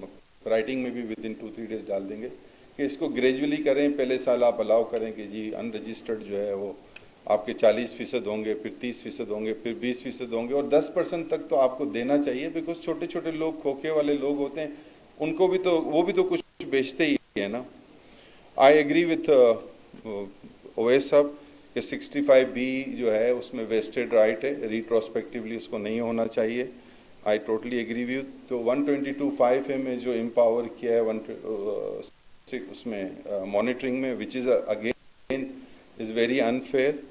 राइटिंग में भी विद इन 2-3 डेज़ डाल देंगे कि इसको ग्रेजुअली करें। पहले साल आप अलाउ करें कि जी अनरजिस्टर्ड जो है वो आपके 40% होंगे, फिर 30% होंगे, फिर 20% होंगे, और 10% तक तो आपको देना चाहिए, बिकॉज छोटे छोटे लोग खोखे वाले लोग होते हैं, उनको भी तो वो भी तो कुछ बेचते ही है ना। आई एग्री विथ ओवैस साहब कि 65B जो है उसमें वेस्टेड राइट है, रिट्रोस्पेक्टिवली उसको नहीं होना चाहिए। I totally agree with. तो 122(5) में जो एम्पावर किया है उसमें मॉनिटरिंग में, which is again is very unfair.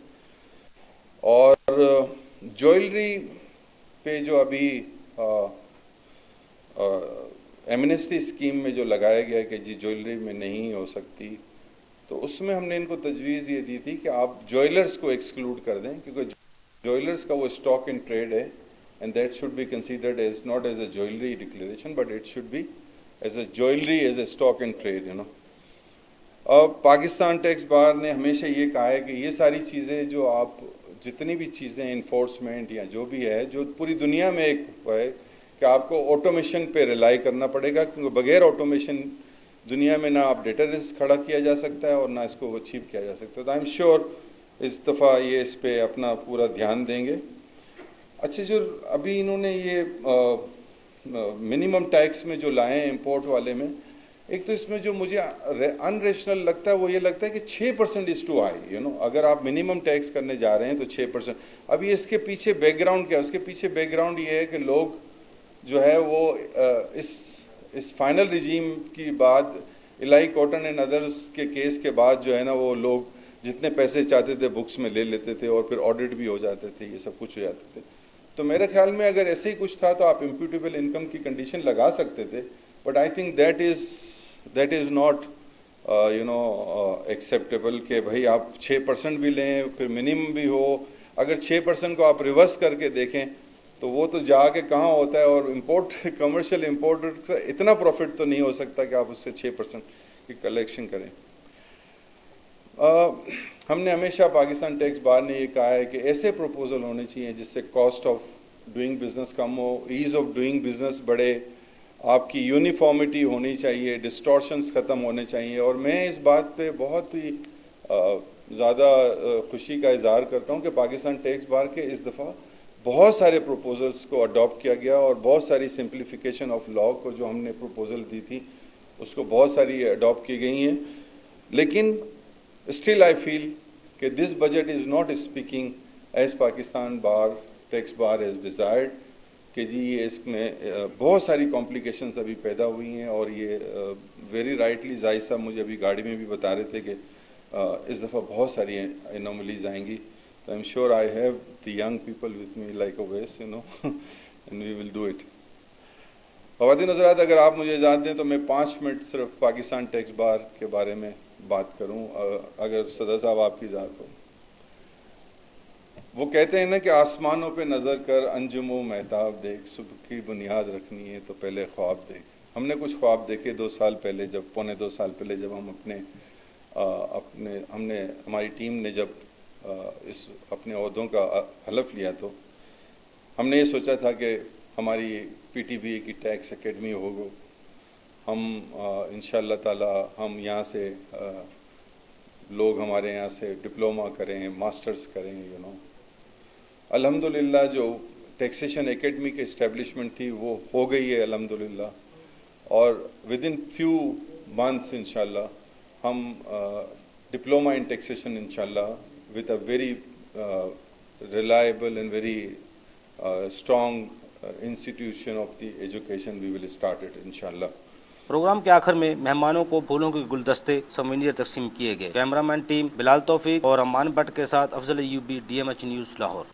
और ज्वेलरी पे जो अभी एमनेस्टी स्कीम में जो लगाया गया है कि जी ज्वेलरी में नहीं हो सकती, तो उसमें हमने इनको तजवीज़ ये दी थी कि आप ज्वेलर्स को एक्सक्लूड कर दें, क्योंकि ज्वेलर्स का वो स्टॉक इन ट्रेड है and that should be considered as not as a jewellery declaration but it should be as a jewellery as a stock in trade, you know. अब Pakistan tax बार ने हमेशा ये कहा है कि ये सारी चीज़ें जो आप जितनी भी चीज़ें इन्फोर्समेंट या जो भी है जो पूरी दुनिया में एक है कि आपको ऑटोमेशन पे रिलाई करना पड़ेगा, क्योंकि बगैर ऑटोमेशन दुनिया में ना आप डेटा रिस्क खड़ा किया जा सकता है और ना इसको अचीव किया जा सकता है। तो आई एम श्योर इस दफ़ा ये इस पे अपना पूरा ध्यान देंगे। अच्छा, जो अभी इन्होंने ये मिनिमम टैक्स में जो लाए हैं इम्पोर्ट वाले में, एक तो इसमें जो मुझे अनरेशनल लगता है वो ये लगता है कि 6% is too high, you know. अगर आप मिनिमम टैक्स करने जा रहे हैं तो 6%। अब ये इसके पीछे बैकग्राउंड क्या है? उसके पीछे बैकग्राउंड ये है कि लोग जो है वो इस फाइनल रिजीम की बाद इलाई कॉटन एंड अदर्स के केस के बाद जो है ना वो लोग जितने पैसे चाहते थे बुक्स में ले लेते थे और फिर ऑडिट भी हो जाते थे, ये सब कुछ हो जाते थे। तो मेरे ख्याल में अगर ऐसे ही कुछ था तो आप इम्प्यूटेबल इनकम की कंडीशन लगा सकते थे, but I think that is not you know acceptable कि भाई आप 6% भी लें फिर मिनिमम भी हो। अगर 6% को आप रिवर्स करके देखें तो वो तो जाके कहाँ होता है, और इम्पोर्ट कमर्शियल इम्पोर्टर का इतना प्रॉफिट तो नहीं हो सकता कि आप उससे 6% की कलेक्शन करें। हमने हमेशा पाकिस्तान टैक्स बार ने ये कहा है कि ऐसे प्रपोजल होने चाहिए जिससे कॉस्ट ऑफ डूइंग बिजनेस कम हो, ईज़ ऑफ डूइंग बिजनेस बढ़े, आपकी यूनिफॉर्मिटी होनी चाहिए, डिस्टॉर्शंस ख़त्म होने चाहिए। और मैं इस बात पे बहुत ही ज़्यादा खुशी का इज़हार करता हूँ कि पाकिस्तान टैक्स बार के इस दफ़ा बहुत सारे प्रपोजल्स को अडॉप्ट किया गया और बहुत सारी सिंप्लीफिकेशन ऑफ लॉ को जो हमने प्रपोजल दी थी उसको बहुत सारी अडॉप्ट की गई हैं। लेकिन स्टिल आई फील कि this budget is not speaking as Pakistan bar tax bar as desired कि जी ये इसमें बहुत सारी कॉम्प्लिकेशंस अभी पैदा हुई हैं। और ये वेरी राइटली जाहिद साहब मुझे अभी गाड़ी में भी बता रहे थे कि इस दफ़ा बहुत सारी एनोमलीज आएंगी। तो I am sure I have the young people with me like Owais you know and we will do it. ख़वातीन हज़रात, अगर आप मुझे इजाज़त दें तो मैं 5 मिनट सिर्फ पाकिस्तान टैक्स बार के बारे में बात करूं, अगर सदर साहब आपकी इजाज़त हो। वो कहते हैं ना कि आसमानों पे नज़र कर अंजुमो महताब देख, सुबह की बुनियाद रखनी है तो पहले ख्वाब देख। हमने कुछ ख्वाब देखे 2 साल पहले, जब पौने 2 साल पहले जब हम हमारी टीम ने जब इस अपने ओहदों का हलफ लिया तो हमने ये सोचा था कि हमारी PTBA की टैक्स एकेडमी होगी। हम इंशाअल्लाह ताला हम यहाँ से लोग हमारे यहाँ से डिप्लोमा करें, मास्टर्स करें, यू नो। अल्हम्दुलिल्लाह जो टैक्सेशन एकेडमी की इस्टेब्लिशमेंट थी वो हो गई है अल्हम्दुलिल्लाह। और विद इन फ्यू मंथ्स इंशाअल्लाह हम डिप्लोमा इन टैक्सेशन इंशाअल्लाह with a very reliable and very strong institution of the education we will start it इंशाअल्लाह। प्रोग्राम के आखिर में मेहमानों को फूलों के गुलदस्ते सौवेनियर तकसीम किए गए। कैमरामैन टीम बिलाल तौफीक और अमान भट्ट के साथ अफजल अयूबी, DMH न्यूज़ लाहौर।